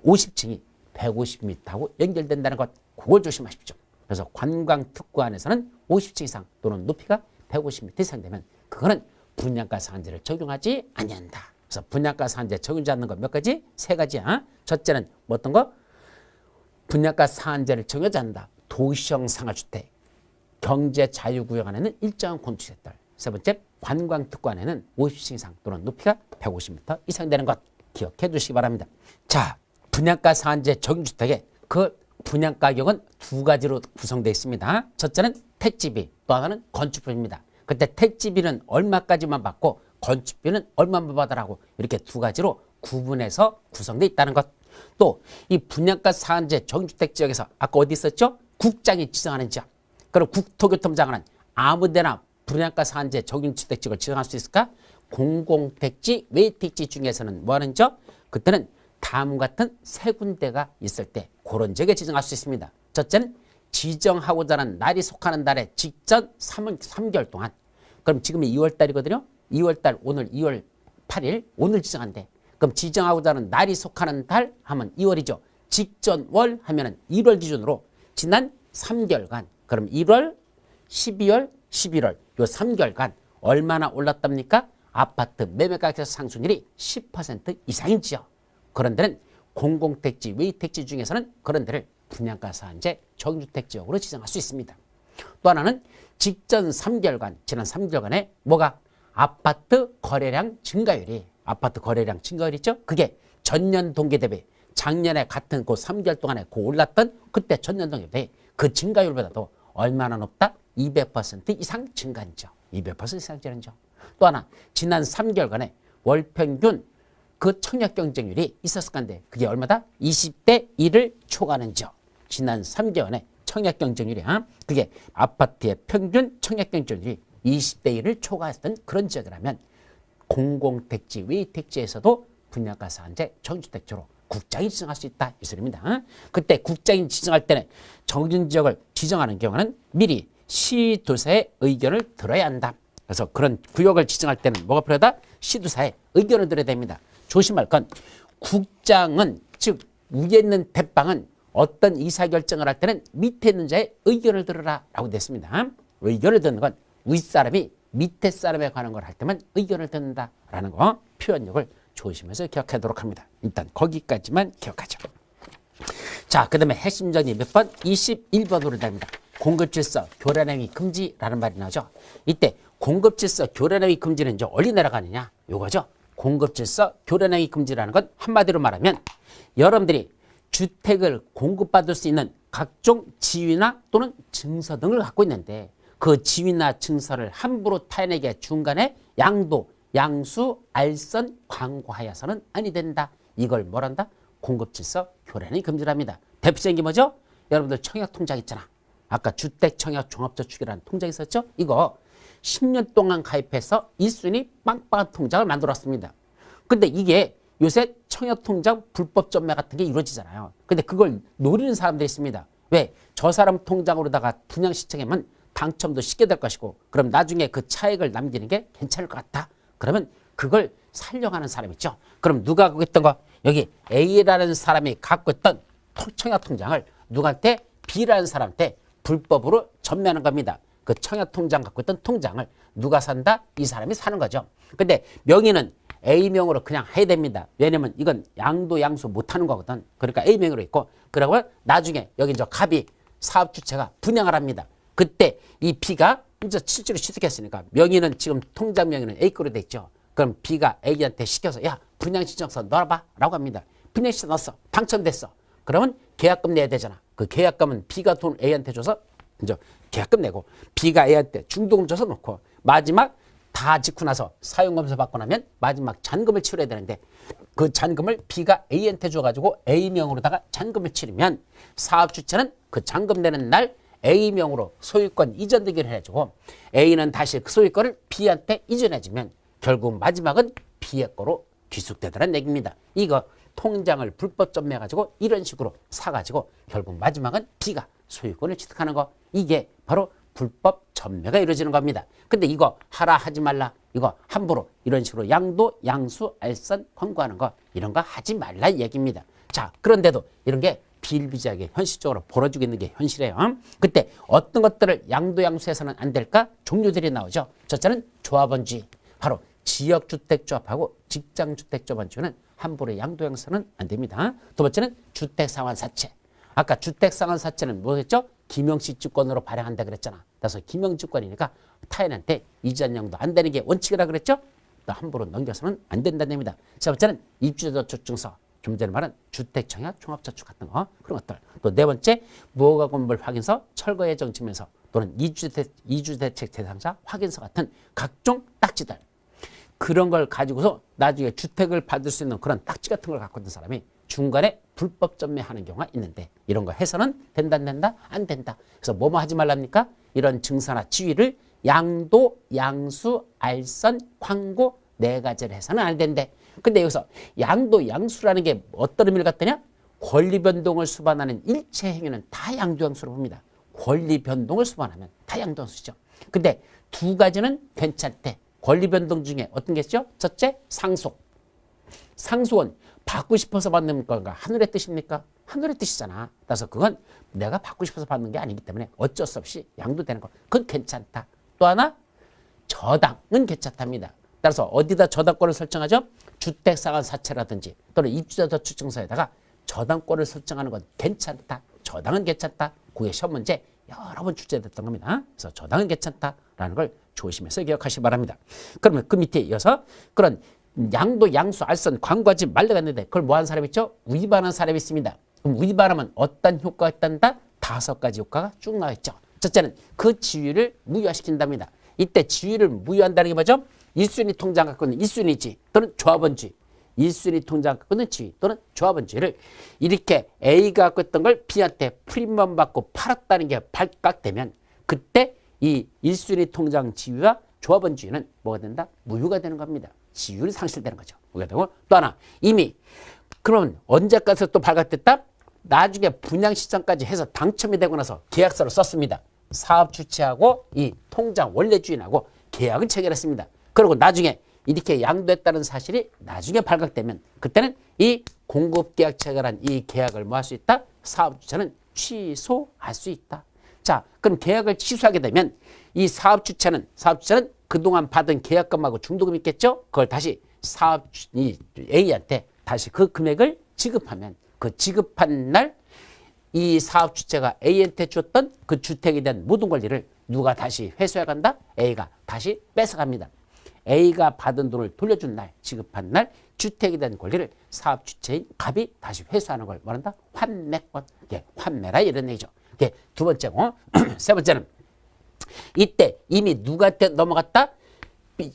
50층이 150m하고 연결된다는 것. 그걸 조심하십시오. 그래서 관광특구 안에서는 50층 이상 또는 높이가 150m 이상 되면 그거는 분양가 상한제를 적용하지 아니한다. 그래서 분양가 상한제 적용하지 않는 거 몇 가지? 세 가지야. 첫째는 뭐 어떤 거? 분양가 상한제를 적용하지 않는다. 도시형 상하주택, 경제자유구역 안에는 일정한 공동주택들. 세 번째, 관광특구 안에는 50층 이상 또는 높이가 150m 이상 되는 것 기억해 두시기 바랍니다. 자, 분양가 상한제 적용주택의 그 분양가격은 두 가지로 구성되어 있습니다. 첫째는 택지비, 또 하나는 건축비입니다. 그때 택지비는 얼마까지만 받고 건축비는 얼마만 받으라고 이렇게 두 가지로 구분해서 구성되어 있다는 것. 또 이 분양가 상한제 적용주택 지역에서 아까 어디 있었죠? 국장이 지정하는 지역. 그럼 국토교통부 장관은 아무데나 분양가 상한제 적용주택 지역을 지정할 수 있을까? 공공택지, 외택지 중에서는 뭐 하는 지역? 그때는 다음과 같은 세 군데가 있을 때 그런 지역에 지정할 수 있습니다. 첫째는 지정하고자 하는 날이 속하는 달의 직전 3개월 동안. 그럼 지금이 2월달이거든요. 2월달 오늘 2월 8일 오늘 지정한대. 그럼 지정하고자 하는 날이 속하는 달 하면 2월이죠. 직전 월 하면은 1월 기준으로 지난 3개월간 그럼 1월, 12월, 11월 요 3개월간 얼마나 올랐답니까? 아파트 매매가격 상승률이 10% 이상인지요. 그런 데는 공공택지, 외택지 중에서는 그런 데를 분양가 상한제 적용주택 지역으로 지정할 수 있습니다. 또 하나는 직전 3개월간, 지난 3개월간에 뭐가? 아파트 거래량 증가율이, 아파트 거래량 증가율 있죠? 그게 전년 동기 대비 작년에 같은 그 3개월 동안에 그 올랐던 그때 전년 동기 대비 그 증가율보다도 얼마나 높다? 200% 이상 증가한죠. 200% 이상 증가한죠. 또 하나, 지난 3개월간에 월평균 그 청약 경쟁률이 있었을 건데 그게 얼마다? 20대 1을 초과하는지요. 지난 3개월에 청약 경쟁률이야. 그게 아파트의 평균 청약 경쟁률이 20대 1을 초과했던 그런 지역이라면 공공택지, 외택지에서도 분양가 상한제, 정주택지로 국장이 지정할 수 있다 이 소리입니다. 그때 국장이 지정할 때는 정해진 지역을 지정하는 경우는 미리 시도사의 의견을 들어야 한다. 그래서 그런 구역을 지정할 때는 뭐가 필요하다? 시도사의 의견을 들어야 됩니다. 조심할 건 국장은 즉 위에 있는 대빵은 어떤 의사결정을 할 때는 밑에 있는 자의 의견을 들으라 라고 됐습니다. 의견을 듣는 건 윗사람이 밑에 사람에 관한 걸 할 때만 의견을 듣는다라는 거 표현력을 조심해서 기억하도록 합니다. 일단 거기까지만 기억하죠. 자, 그 다음에 핵심전이 몇 번? 21번으로 됩니다. 공급질서 교란행위 금지라는 말이 나오죠. 이때 공급질서 교란행위 금지는 이제 어디 내려가느냐 요거죠. 공급질서 교란행위 금지라는 건 한마디로 말하면 여러분들이 주택을 공급받을 수 있는 각종 지위나 또는 증서 등을 갖고 있는데 그 지위나 증서를 함부로 타인에게 중간에 양도, 양수, 알선, 광고하여서는 아니 된다. 이걸 뭐란다? 공급질서 교란이 금지랍니다. 대표적인 게 뭐죠? 여러분들 청약통장 있잖아. 아까 주택청약종합저축이라는 통장 있었죠? 이거 10년 동안 가입해서 1순위 빵빵한 통장을 만들었습니다. 근데 이게 요새 청약통장 불법 전매 같은 게 이루어지잖아요. 근데 그걸 노리는 사람들이 있습니다. 왜? 저 사람 통장으로다가 분양신청하면 당첨도 쉽게 될 것이고 그럼 나중에 그 차액을 남기는 게 괜찮을 것 같다. 그러면 그걸 살려가는 사람 있죠. 그럼 누가 갖고 있던 거? 여기 A라는 사람이 갖고 있던 청약통장을 누구한테? B라는 사람한테 불법으로 전매하는 겁니다. 그 청약통장 갖고 있던 통장을 누가 산다? 이 사람이 사는 거죠. 근데 명의는 A명으로 그냥 해야 됩니다. 왜냐면 이건 양도 양수 못하는 거거든. 그러니까 A명으로 있고 그러고 나중에 여기 저 갑이 사업주체가 분양을 합니다. 그때 이 B가 이제 실제로 취득했으니까 명의는 지금 통장 명의는 A 거로 돼 있죠. 그럼 B가 A한테 시켜서 야 분양신청서 넣어봐 라고 합니다. 분양신청 넣었어. 당첨됐어. 그러면 계약금 내야 되잖아. 그 계약금은 B가 돈 A한테 줘서 이제 계약금 내고 B가 A한테 중도금 줘서 놓고 마지막 다 짓고 나서 사용검사 받고 나면 마지막 잔금을 치러야 되는데 그 잔금을 B가 A한테 줘가지고 A명으로다가 잔금을 치르면 사업주체는 그 잔금 내는 날 A명으로 소유권 이전되기를 해주고 A는 다시 그 소유권을 B한테 이전해주면 결국 마지막은 B의 거로 귀속되더라는 얘기입니다. 이거 통장을 불법 점매해가지고 이런 식으로 사가지고 결국 마지막은 B가 소유권을 취득하는 거 이게 바로 불법 점매가 이루어지는 겁니다. 근데 이거 하라 하지 말라 이거 함부로 이런 식으로 양도, 양수, 알선, 광고하는 거 이런 거 하지 말라 이 얘기입니다. 자 그런데도 이런 게 비일비재하게 현실적으로 벌어지고 있는 게 현실이에요. 그때 어떤 것들을 양도, 양수해서는 안 될까? 종류들이 나오죠. 첫째는 조합원주의 바로 지역주택조합하고 직장주택조합원주는 함부로 양도, 양수는 안 됩니다. 두 번째는 주택상환사채 아까 주택상환사채는 뭐였죠? 김영시주권으로 발행한다 그랬잖아. 그래서 김영주권이니까 타인한테 이전형도 안 되는 게 원칙이라 그랬죠? 또 함부로 넘겨서는 안 된다는 얘기입니다. 세 번째는 입주저축증서 좀 전에 말한 주택청약 종합저축 같은 거 그런 것들. 또 네 번째 무허가 건물 확인서, 철거 예정 증명서 또는 이주대책 대상자 확인서 같은 각종 딱지들. 그런 걸 가지고서 나중에 주택을 받을 수 있는 그런 딱지 같은 걸 갖고 있는 사람이 중간에 불법 점매하는 경우가 있는데 이런 거 해서는 된다 안 된다? 안 된다. 그래서 뭐뭐 하지 말랍니까? 이런 증서나 지위를 양도, 양수, 알선, 광고 네 가지를 해서는 안 된대. 근데 여기서 양도, 양수라는 게 어떤 의미를 갖더냐? 권리 변동을 수반하는 일체 행위는 다 양도, 양수로 봅니다. 권리 변동을 수반하면 다 양도, 양수죠. 근데 두 가지는 괜찮대. 권리 변동 중에 어떤 게 있죠? 첫째, 상속. 상속은 받고 싶어서 받는 건가? 하늘의 뜻입니까? 하늘의 뜻이잖아. 그래서 그건 내가 받고 싶어서 받는 게 아니기 때문에 어쩔 수 없이 양도되는 거. 그건 괜찮다. 또 하나, 저당은 괜찮답니다. 따라서 어디다 저당권을 설정하죠? 주택상환사채라든지 또는 입주자저축증서에다가 저당권을 설정하는 건 괜찮다. 저당은 괜찮다. 그게 시험 문제 여러 번 출제됐던 겁니다. 그래서 저당은 괜찮다라는 걸 조심해서 기억하시기 바랍니다. 그러면 그 밑에 이어서 그런 양도, 양수, 알선, 광고하지 말라고 했는데 그걸 뭐 한 사람이 있죠? 위반한 사람이 있습니다. 그럼 위반하면 어떤 효과가 있단다? 5가지 효과가 쭉 나와 있죠. 첫째는 그 지위를 무효화시킨답니다. 이때 지위를 무효한다는 게 뭐죠? 1순위 통장 갖고 있는 1순위지 또는 조합원주의. 1순위 통장 갖고 있는 지위 또는 조합원 지위를 이렇게 A가 갖고 있던 걸 B한테 프리미엄 받고 팔았다는 게 발각되면 그때 이 1순위 통장 지위와 조합원 지위는 뭐가 된다? 무효가 되는 겁니다. 지위율이 상실되는 거죠. 무효가 되고 또 하나 이미 그러면 언제까지 또 발각됐다? 나중에 분양 시점까지 해서 당첨이 되고 나서 계약서를 썼습니다. 사업 주체하고 이 통장 원래 주인하고 계약을 체결했습니다. 그리고 나중에 이렇게 양도했다는 사실이 나중에 발각되면 그때는 이 공급계약 체결한 이 계약을 뭐 할 수 있다? 사업주체는 취소할 수 있다. 자, 그럼 계약을 취소하게 되면 이 사업주체는 그동안 받은 계약금하고 중도금 있겠죠? 그걸 다시 이 A한테 다시 그 금액을 지급하면 그 지급한 날 이 사업 주체가 A한테 줬던 그 주택에 대한 모든 권리를 누가 다시 회수해 간다? A가 다시 뺏어갑니다. A가 받은 돈을 돌려준 날, 지급한 날 주택에 대한 권리를 사업 주체인 갑이 다시 회수하는 걸 말한다? 환매권. 환매라 이런 얘기죠. 두 번째고 세 번째는 이때 이미 누구한테 넘어갔다?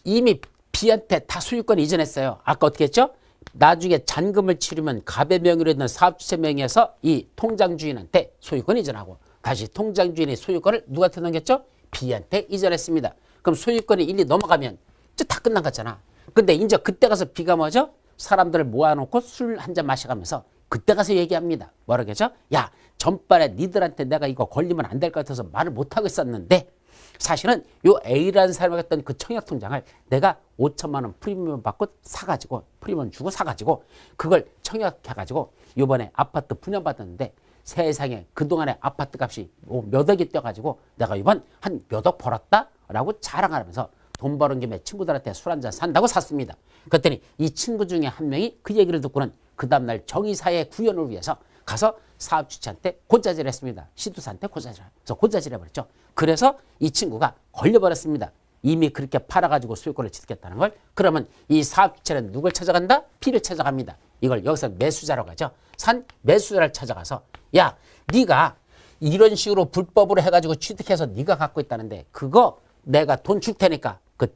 이미 B한테 다 소유권을 이전했어요. 아까 어떻게 했죠? 나중에 잔금을 치르면 갑의 명의로 있는 사업주체 명의에서 이 통장주인한테 소유권 이전하고 다시 통장주인의 소유권을 누구한테 넘겼죠? B한테 이전했습니다. 그럼 소유권이 1, 2 넘어가면 이제 다 끝난 거잖아. 근데 이제 그때 가서 B가 뭐죠? 사람들을 모아놓고 술 한 잔 마셔가면서 그때 가서 얘기합니다. 뭐라고 하죠? 야, 전반에 니들한테 내가 이거 걸리면 안 될 것 같아서 말을 못하고 있었는데 사실은 요 A라는 사람이 했던 그 청약통장을 내가 5천만 원 프리미엄 받고 사가지고 프리미엄 주고 사가지고 그걸 청약해가지고 요번에 아파트 분양받았는데 세상에 그동안에 아파트 값이 몇 억이 뛰어가지고 내가 이번 한 몇 억 벌었다라고 자랑하면서 돈 버는 김에 친구들한테 술 한잔 산다고 샀습니다. 그랬더니 이 친구 중에 한 명이 그 얘기를 듣고는 그 다음날 정의사회 구현을 위해서 가서 사업주체한테 고자질을 했습니다. 시도사한테 고자질 해버렸죠. 그래서 이 친구가 걸려버렸습니다. 이미 그렇게 팔아가지고 소유권을 취득했다는 걸. 그러면 이 사업주체는 누굴 찾아간다? B를 찾아갑니다. 이걸 여기서 매수자라고 하죠. 산 매수자를 찾아가서 야, 네가 이런 식으로 불법으로 해가지고 취득해서 네가 갖고 있다는데 그거 내가 돈 줄 테니까 그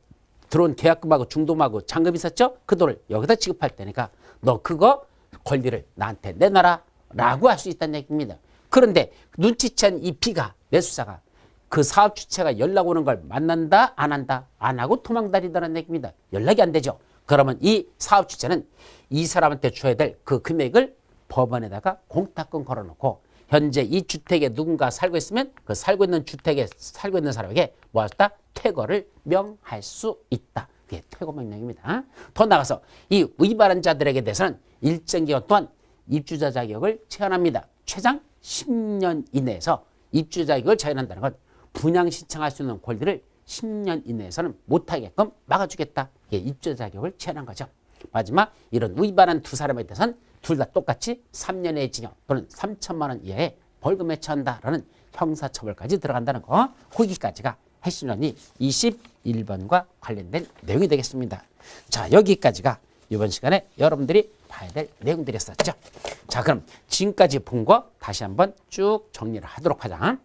들어온 계약금하고 중도금하고 잔금 있었죠? 그 돈을 여기다 지급할 테니까 너 그거 권리를 나한테 내놔라 라고 할 수 있다는 얘기입니다. 그런데 눈치챈 이 B가 매수자가 그 사업 주체가 연락 오는 걸 만난다 안 한다 안 하고 도망다니다는 얘기입니다. 연락이 안 되죠. 그러면 이 사업 주체는 이 사람한테 줘야 될 그 금액을 법원에다가 공탁금 걸어놓고 현재 이 주택에 누군가 살고 있으면 그 살고 있는 주택에 살고 있는 사람에게 뭐 했다? 퇴거를 명할 수 있다. 그게 퇴거 명령입니다. 더 나가서 이 위반한 자들에게 대해서는 일정 기간 동안 입주자 자격을 제한합니다. 최장 10년 이내에서 입주자 자격을 제한한다는 건 분양 신청할 수 있는 권리를 10년 이내에서는 못하게끔 막아주겠다. 이게 입주자 자격을 제한한 거죠. 마지막 이런 위반한 두 사람에 대해서는 둘 다 똑같이 3년의 징역 또는 3천만 원 이하의 벌금에 처한다라는 형사처벌까지 들어간다는 거. 거기까지가 핵심론이 21번과 관련된 내용이 되겠습니다. 자, 여기까지가 이번 시간에 여러분들이 봐야 될 내용들이었었죠. 자, 그럼 지금까지 본 거 다시 한번 쭉 정리를 하도록 하자.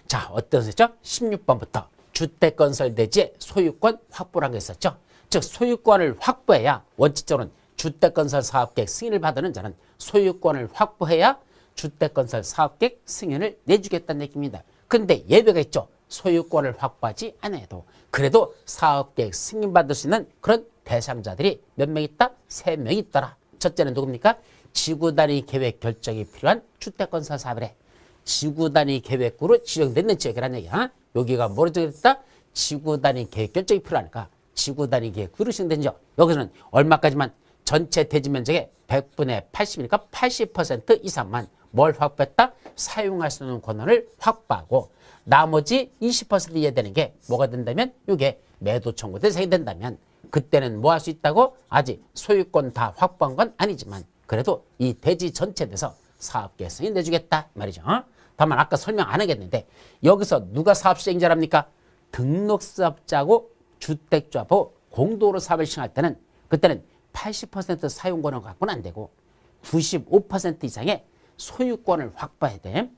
자, 어떠셨죠? 16번부터 주택건설 대지의 소유권 확보라는 게 있었죠. 즉 소유권을 확보해야 원칙적으로는 주택건설 사업계획 승인을 받는 자는 소유권을 확보해야 주택건설 사업계획 승인을 내주겠다는 얘기입니다. 그런데 예외가 있죠. 소유권을 확보하지 않아도 그래도 사업계획 승인받을 수 있는 그런 대상자들이 몇 명 있다? 3명 있더라. 첫째는 누굽니까? 지구단위 계획 결정이 필요한 주택건설 사업을 해. 지구단위 계획구로 지정됐는 지역이라는 얘기야. 여기가 뭐로 지정됐다? 지구단위 계획 결정이 필요하니까 지구단위 계획구로 지정된 지역. 여기서는 얼마까지만 전체 대지 면적의 100분의 80이니까 80% 이상만 뭘 확보했다? 사용할 수 있는 권한을 확보하고 나머지 20% 이해되는 게 뭐가 된다면 이게 매도 청구 대상이 된다면 그때는 뭐 할 수 있다고? 아직 소유권 다 확보한 건 아니지만 그래도 이 대지 전체에 대해서 사업계획 승인 내주겠다 말이죠. 다만 아까 설명 안 하겠는데 여기서 누가 사업시행자랍니까? 등록사업자하고 주택조합하고 공동으로 사업을 시행할 때는 그때는 80% 사용권을 갖고는 안 되고 95% 이상의 소유권을 확보해야 돼.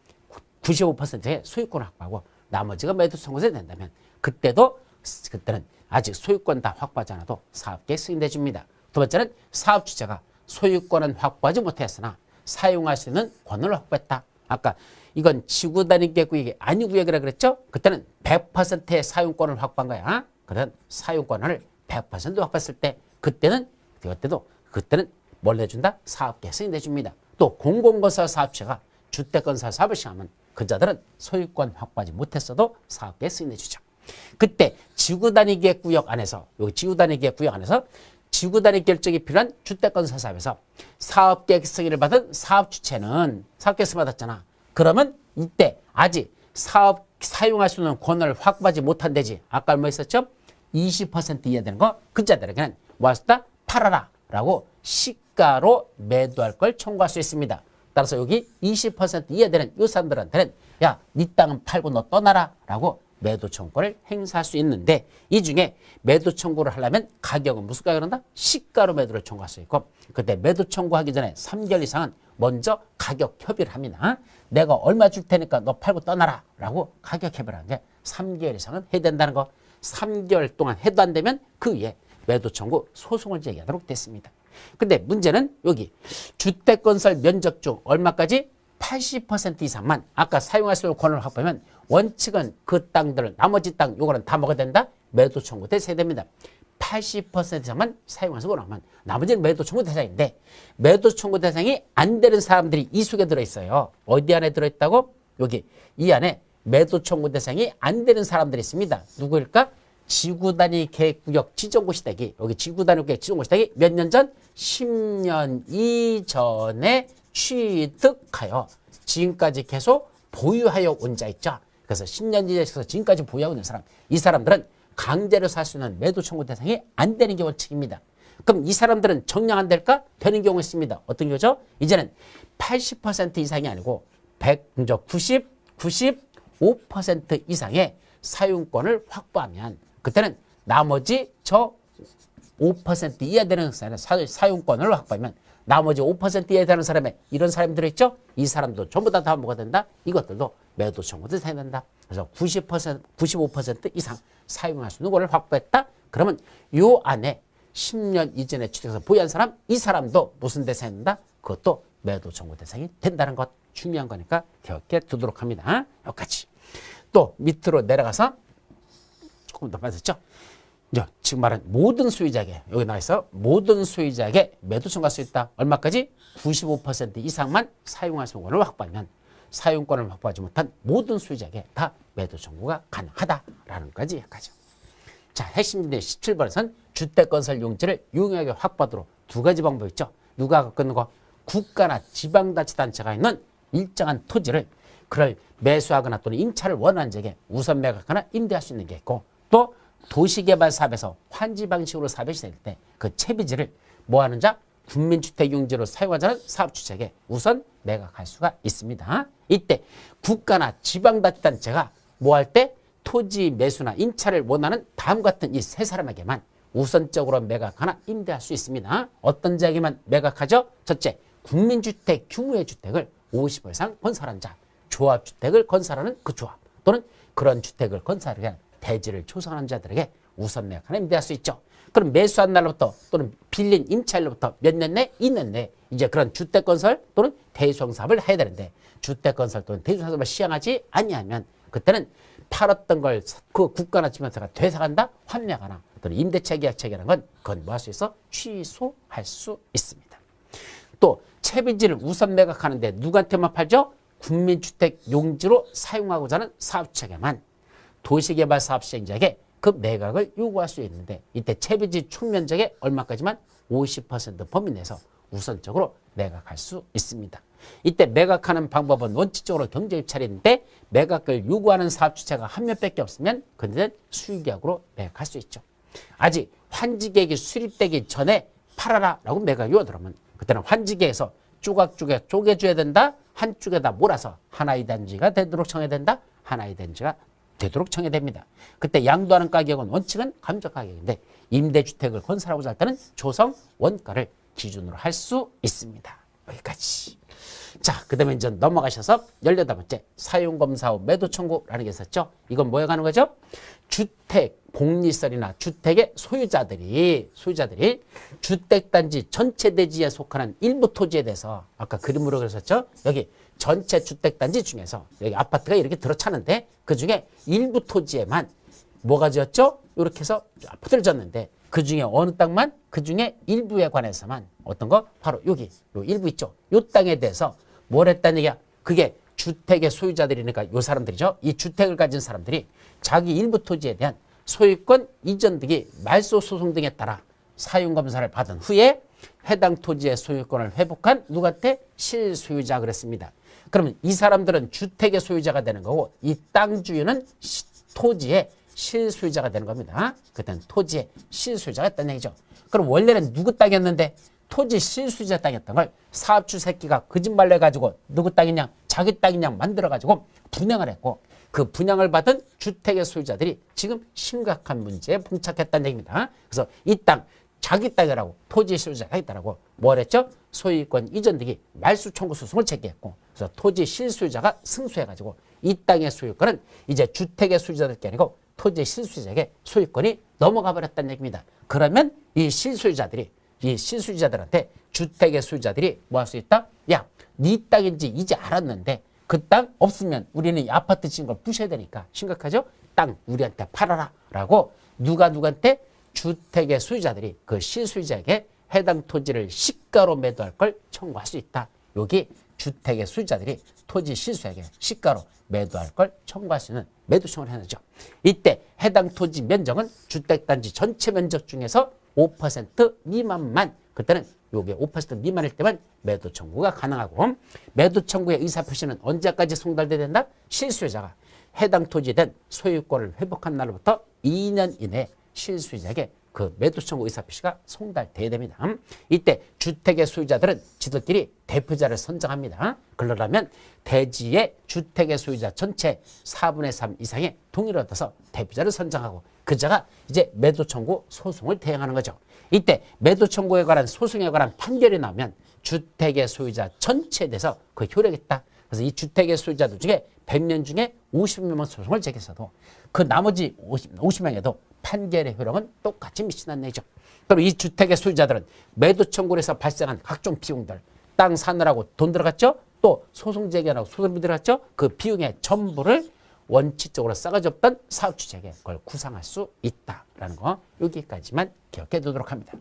95%의 소유권을 확보하고 나머지가 매도 청구세 된다면 그때는 아직 소유권 다 확보하지 않아도 사업계획 승인해 줍니다. 두 번째는 사업 주체가 소유권은 확보하지 못했으나 사용할 수 있는 권을 확보했다. 아까 이건 지구 단위 구역이 아니구역이라 그랬죠? 그때는 100%의 사용권을 확보한 거야. 그런 사용권을 100% 확보했을 때 그때는 뭘 내준다? 사업계획서를 내줍니다. 또 공공건설 사업체가 주택건설 사업을 시행하면 그자들은 소유권 확보하지 못했어도 사업계획서를 내주죠. 그때 지구단위계획구역 안에서 여기 지구단위계획구역 안에서 지구단위 결정이 필요한 주택건설 사업에서 사업계획 승인을 받은 사업주체는 사업계획서 받았잖아. 그러면 이때 아직 사업 사용할 수 있는 권한을 확보하지 못한 데지. 아까 뭐 있었죠? 20% 이하 되는 거 그자들에게는 뭐 할 수 있다? 팔아라 라고 시가로 매도할 걸 청구할 수 있습니다. 따라서 여기 20% 이하 되는 이 사람들한테는 야, 네 땅은 팔고 너 떠나라 라고 매도 청구를 행사할 수 있는데 이 중에 매도 청구를 하려면 가격은 무슨 가격을 한다? 시가로 매도를 청구할 수 있고 그때 매도 청구하기 전에 3개월 이상은 먼저 가격 협의를 합니다. 내가 얼마 줄 테니까 너 팔고 떠나라 라고 가격 협의를 하는 게 3개월 이상은 해야 된다는 거. 3개월 동안 해도 안 되면 그 위에 매도 청구 소송을 제기하도록 됐습니다. 근데 문제는 여기 주택건설 면적 중 얼마까지? 80% 이상만 아까 사용할 수 있는 권을 확보하면 원칙은 그 땅들을 나머지 땅 요거는 다 먹어야 된다. 매도 청구 대상이 됩니다. 80% 이상만 사용할 수 있는 나머지는 매도 청구 대상인데 매도 청구 대상이 안 되는 사람들이 이 속에 들어있어요. 어디 안에 들어있다고? 여기 이 안에 매도 청구 대상이 안 되는 사람들이 있습니다. 누구일까? 지구단위 계획구역 지정고 시대기 여기 지구단위 계획 지정고 시대기 몇 년 전? 10년 이전에 취득하여 지금까지 계속 보유하여 온 자 있죠. 그래서 10년 이내에서 지금까지 보유하고 있는 사람 이 사람들은 강제로 살 수 있는 매도 청구 대상이 안 되는 게 원칙입니다. 그럼 이 사람들은 정량 안 될까? 되는 경우가 있습니다. 어떤 경우죠? 이제는 80% 이상이 아니고 95% 이상의 사용권을 확보하면 그때는 나머지 저 5% 이하 되는 사용권을 확보하면 나머지 5% 이하 되는 사람에 이런 사람이 들어있죠? 이 사람도 전부 다 먹어야 된다. 이것들도 매도 청구도 해야 된다. 그래서 95% 이상 사용할 수 있는 것을 확보했다. 그러면 요 안에 10년 이전에 취득해서 보유한 사람 이 사람도 무슨 대상이 된다? 그것도 매도 청구 대상이 된다는 것 중요한 거니까 기억해 두도록 합니다. 여기까지. 또 밑으로 내려가서 조금 더 빠졌죠? 지금 말한 모든 소유자에게 여기 나와 있어 모든 소유자에게 매도 청구할 수 있다. 얼마까지? 95% 이상만 사용할 수 있는 권을 확보하면 사용권을 확보하지 못한 모든 소유자에게 다 매도 청구가 가능하다라는 것까지 여기까지. 자, 핵심 문제 17번에서는 주택건설 용지를 유용하게 확보하도록 두 가지 방법이 있죠. 누가 갖고 있는 거? 국가나 지방자치단체가 있는 일정한 토지를 그걸 매수하거나 또는 임차를 원하는 자에게 우선 매각하거나 임대할 수 있는 게 있고 또 도시개발 사업에서 환지 방식으로 사업이 시작될 때 그 채비지를 뭐 하는 자? 국민주택 용지로 사용하자는 사업주체에게 우선 매각할 수가 있습니다. 이때 국가나 지방자치단체가 뭐 할 때? 토지 매수나 임차를 원하는 다음 같은 이 세 사람에게만 우선적으로 매각하나 임대할 수 있습니다. 어떤 자에게만 매각하죠? 첫째, 국민주택 규모의 주택을 50호 이상 건설한 자, 조합주택을 건설하는 그 조합 또는 그런 주택을 건설하기 위한 대지를 조성하는 자들에게 우선 매각하나 임대할 수 있죠. 그럼 매수한 날로부터 또는 빌린 임차일로부터 몇 년 내? 2년 내 이제 그런 주택건설 또는 대수용사업을 해야 되는데 주택건설 또는 대수용사업을 시행하지 아니하면 그때는 팔았던 걸 그 국가나 지방자치가 되살아간다? 환매하거나 또는 임대차 계약 체결하는 건 그건 뭐 할 수 있어? 취소할 수 있습니다. 또 채비지를 우선 매각하는데 누구한테만 팔죠? 국민주택 용지로 사용하고자 하는 사업체에게만 도시개발 사업 시행자에게 그 매각을 요구할 수 있는데 이때 채비지 총 면적의 얼마까지만 50% 범위 내에서 우선적으로 매각할 수 있습니다. 이때 매각하는 방법은 원칙적으로 경제입찰인데 매각을 요구하는 사업주체가 한 명밖에 없으면 그들은 수의계약으로 매각할 수 있죠. 아직 환지계획이 수립되기 전에 팔아라 라고 매각 요구 들어오면 그때는 환지계획에서 조각조각 쪼개줘야 된다. 한쪽에다 몰아서 하나의 단지가 되도록 정해야 된다. 하나의 단지가 되도록 정해됩니다. 그때 양도하는 가격은 원칙은 감정 가격인데 임대주택을 건설하고자 할 때는 조성 원가를 기준으로 할 수 있습니다. 여기까지. 자, 그 다음에 이제 넘어가셔서 18번째 사용검사 후 매도 청구라는 게 있었죠. 이건 뭐에 가는 거죠? 주택, 복리설이나 주택의 소유자들이 주택단지 전체 대지에 속하는 일부 토지에 대해서 아까 그림으로 그렸었죠. 여기 전체 주택단지 중에서 여기 아파트가 이렇게 들어차는데 그중에 일부 토지에만 뭐가 지었죠? 이렇게 해서 아파트를 지었는데 그중에 어느 땅만? 그중에 일부에 관해서만 어떤 거? 바로 여기 요 일부 있죠. 요 땅에 대해서 뭘 했다는 얘기야? 그게 주택의 소유자들이니까 요 사람들이죠. 이 주택을 가진 사람들이 자기 일부 토지에 대한 소유권 이전 등기 말소 소송 등에 따라 사용검사를 받은 후에 해당 토지의 소유권을 회복한 누구한테? 실소유자 그랬습니다. 그러면 이 사람들은 주택의 소유자가 되는 거고 이 땅 주인은 토지의 실소유자가 되는 겁니다. 그때는 토지의 실소유자가 있다는 얘기죠. 그럼 원래는 누구 땅이었는데 토지 실소유자 땅이었던 걸 사업주 새끼가 거짓말 내가지고 누구 땅이냐 자기 땅이냐 만들어가지고 분양을 했고 그 분양을 받은 주택의 소유자들이 지금 심각한 문제에 봉착했다는 얘기입니다. 그래서 이 땅 자기 땅이라고 토지 실소유자가 있다라고 뭘 했죠? 소유권 이전 등기 말소 청구 소송을 제기했고 그래서 토지 실소유자가 승소해가지고 이 땅의 소유권은 이제 주택의 소유자들께 아니고 토지 실소유자에게 소유권이 넘어가 버렸다는 얘기입니다. 그러면 이 실소유자들한테 주택의 소유자들이 뭐 할 수 있다? 야, 네 땅인지 이제 알았는데 그 땅 없으면 우리는 이 아파트 지은 걸 부셔야 되니까 심각하죠? 땅 우리한테 팔아라 라고 누구한테? 주택의 소유자들이 그 실소유자에게 해당 토지를 시가로 매도할 걸 청구할 수 있다. 여기 주택의 소유자들이 토지 실소유자에게 시가로 매도할 걸 청구할 수 있는 매도 청구를 해야죠. 이때 해당 토지 면적은 주택단지 전체 면적 중에서 5% 미만만 그때는 요게 5% 미만일 때만 매도 청구가 가능하고 매도 청구의 의사표시는 언제까지 송달돼야 된다? 실소유자가 해당 토지에 대한 소유권을 회복한 날로부터 2년 이내에 실소유자에게 그 매도 청구 의사표시가 송달돼야 됩니다. 이때 주택의 소유자들은 지들끼리 대표자를 선정합니다. 그러려면 대지의 주택의 소유자 전체 4분의 3 이상의 동의를 얻어서 대표자를 선정하고 그자가 이제 매도 청구 소송을 대행하는 거죠. 이때 매도 청구에 관한 소송에 관한 판결이 나오면 주택의 소유자 전체에 대해서 그 효력이 있다. 그래서 이 주택의 소유자들 중에 100명 중에 50명만 소송을 제기했어도 그 나머지 50명에도 판결의 효력은 똑같이 미친다는 얘기죠. 그럼 이 주택의 소유자들은 매도 청구를 해서 발생한 각종 비용들, 땅 사느라고 돈 들어갔죠? 또 소송 제기하라고 소송비 들어갔죠? 그 비용의 전부를 원칙적으로 싸가지 없던 사업주체에게 그걸 구상할 수 있다라는 거 여기까지만 기억해 두도록 합니다.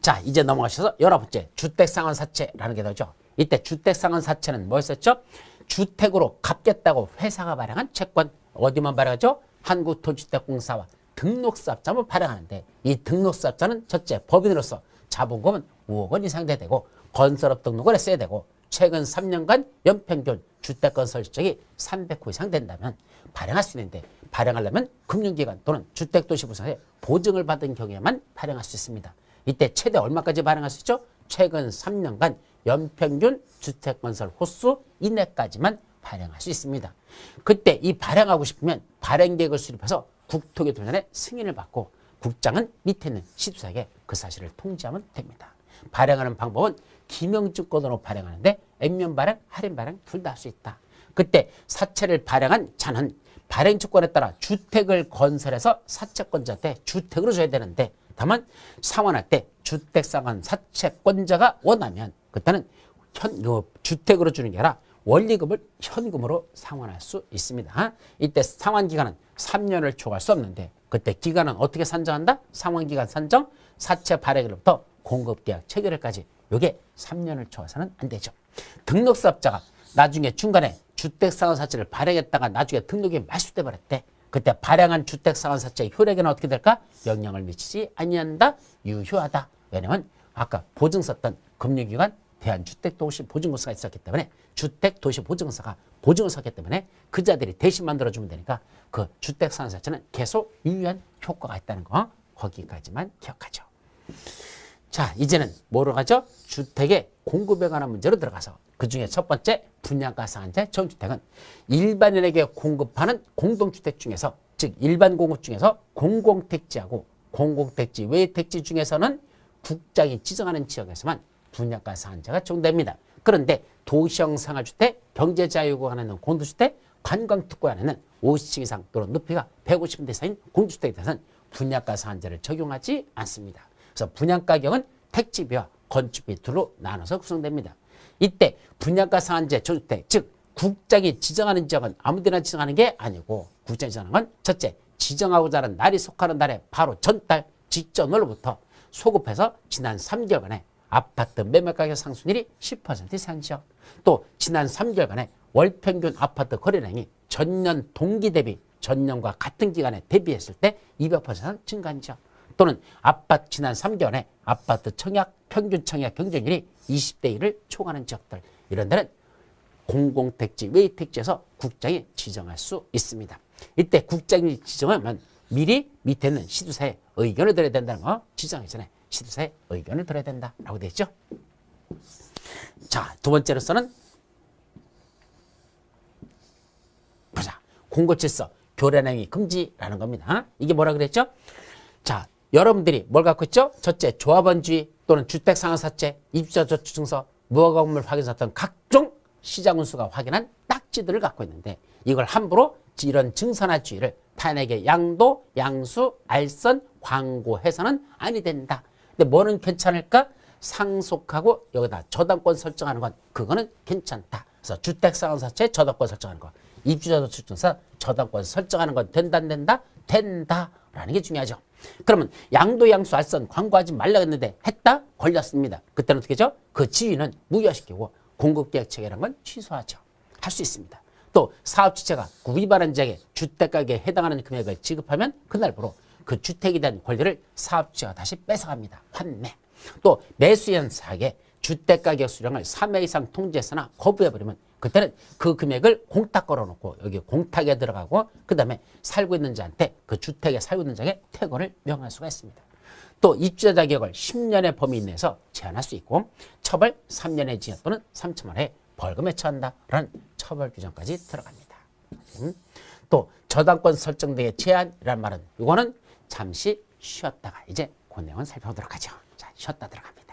자, 이제 넘어가셔서 11번째 주택상환사채라는 게 나오죠. 이때 주택상환사채는 뭐였었죠? 주택으로 갚겠다고 회사가 발행한 채권 어디만 발행하죠? 한국토지주택공사와 등록사업자만 발행하는데 이 등록사업자는 첫째 법인으로서 자본금은 5억 원 이상 돼야 되고 건설업 등록을 했어야 되고 최근 3년간 연평균 주택건설 실적이 300호 이상 된다면 발행할 수 있는데 발행하려면 금융기관 또는 주택도시부서의 보증을 받은 경우에만 발행할 수 있습니다. 이때 최대 얼마까지 발행할 수 있죠? 최근 3년간 연평균 주택건설 호수 이내까지만 발행할 수 있습니다. 그때 이 발행하고 싶으면 발행계획을 수립해서 국토교통부의 승인을 받고 국장은 밑에 있는 시도사에게 그 사실을 통지하면 됩니다. 발행하는 방법은 기명증권으로 발행하는데 액면 발행, 할인 발행 둘 다 할 수 있다. 그때 사채를 발행한 자는 발행주권에 따라 주택을 건설해서 사채권자한테 주택으로 줘야 되는데 다만 상환할 때 주택상환 사채권자가 원하면 그때는 주택으로 주는 게 아니라 원리금을 현금으로 상환할 수 있습니다. 이때 상환기간은 3년을 초과할 수 없는데 그때 기간은 어떻게 산정한다? 상환기간 산정, 사채 발행일부터 공급계약 체결일까지 이게 3년을 초과해서는 안 되죠. 등록사업자가 나중에 중간에 주택상환사채를 발행했다가 나중에 등록이 말소돼 버렸대. 그때 발행한 주택상환사채의 효력에는 어떻게 될까? 영향을 미치지 아니한다. 유효하다. 왜냐하면 아까 보증 썼던 금융기관 대한주택도시보증공사가 있었기 때문에 주택도시보증공사가 보증을 썼기 때문에 그자들이 대신 만들어주면 되니까 그 주택상환사채는 계속 유효한 효과가 있다는 거 거기까지만 기억하죠. 자, 이제는 뭐로 가죠? 주택의 공급에 관한 문제로 들어가서 그중에 첫 번째 분양가 상한제 정주택은 일반인에게 공급하는 공동주택 중에서 즉 일반 공급 중에서 공공택지하고 공공택지 외의 택지 중에서는 국장이 지정하는 지역에서만 분양가 상한제가 적용됩니다. 그런데 도시형 생활주택, 경제자유구간에 있는 공동주택, 관광특구간에 있는 50층 이상 또는 높이가 150m 이상인 공주택에 대해서는 분양가 상한제를 적용하지 않습니다. 그래서 분양가격은 택지비와 건축비 둘로 나눠서 구성됩니다. 이때 분양가 상한제 저주택, 즉 국장이 지정하는 지역은 아무데나 지정하는 게 아니고 국장이 지정하는 건 첫째, 지정하고자 하는 날이 속하는 달에 바로 전달 직전으로부터 소급해서 지난 3개월간의 아파트 매매가격 상승률이 10% 이상 지역, 또 지난 3개월간의 월평균 아파트 거래량이 전년 동기 대비 전년과 같은 기간에 대비했을 때 200% 증가한 지역, 또는 지난 3개월에 아파트 청약, 평균 청약 경쟁률이 20대 1을 초과하는 지역들, 이런 데는 공공택지, 외택지에서 국장이 지정할 수 있습니다. 이때 국장이 지정하면 미리 밑에 있는 시도사의 의견을 들어야 된다는 거, 지정하기 전에 시도사의 의견을 들어야 된다라고 되어 있죠. 자, 두 번째로서는 보자. 공고질서, 교란행위 금지라는 겁니다. 이게 뭐라 그랬죠? 자, 여러분들이 뭘 갖고 있죠? 첫째, 조합원주의 또는 주택상환사채, 입주자저축증서, 무허가건물 확인서 등 각종 시장운수가 확인한 딱지들을 갖고 있는데 이걸 함부로 이런 증선화주의를 타인에게 양도, 양수, 알선, 광고해서는 아니 된다. 근데 뭐는 괜찮을까? 상속하고 여기다 저당권 설정하는 건 그거는 괜찮다. 그래서 주택상환사채 저당권 설정하는 거, 입주자저축증서 저당권 설정하는 건 된다 안 된다? 된다라는 게 중요하죠. 그러면 양도, 양수, 알선 광고하지 말라 했는데 했다? 걸렸습니다. 그때는 어떻게 하죠? 그 지위는 무효시키고 공급계약 체계라는 건 취소하죠. 할 수 있습니다. 또 사업주체가 위반한 지역에 주택가격에 해당하는 금액을 지급하면 그날부로 그 주택에 대한 권리를 사업주체가 다시 뺏어갑니다. 환매. 또 매수연 사학에 주택가격 수령을 3회 이상 통지해서나 거부해버리면 그때는 그 금액을 공탁 걸어놓고 여기 공탁에 들어가고 그 다음에 살고 있는 자한테 그 주택에 살고 있는 자에게 퇴거를 명할 수가 있습니다. 또 입주자 자격을 10년의 범위 내에서 제한할 수 있고 처벌 3년의 징역 또는 3천만 원의 벌금에 처한다라는 처벌 규정까지 들어갑니다. 또 저당권 설정 등의 제한이란 말은 이거는 잠시 쉬었다가 이제 그 내용은 살펴보도록 하죠. 자, 쉬었다 들어갑니다.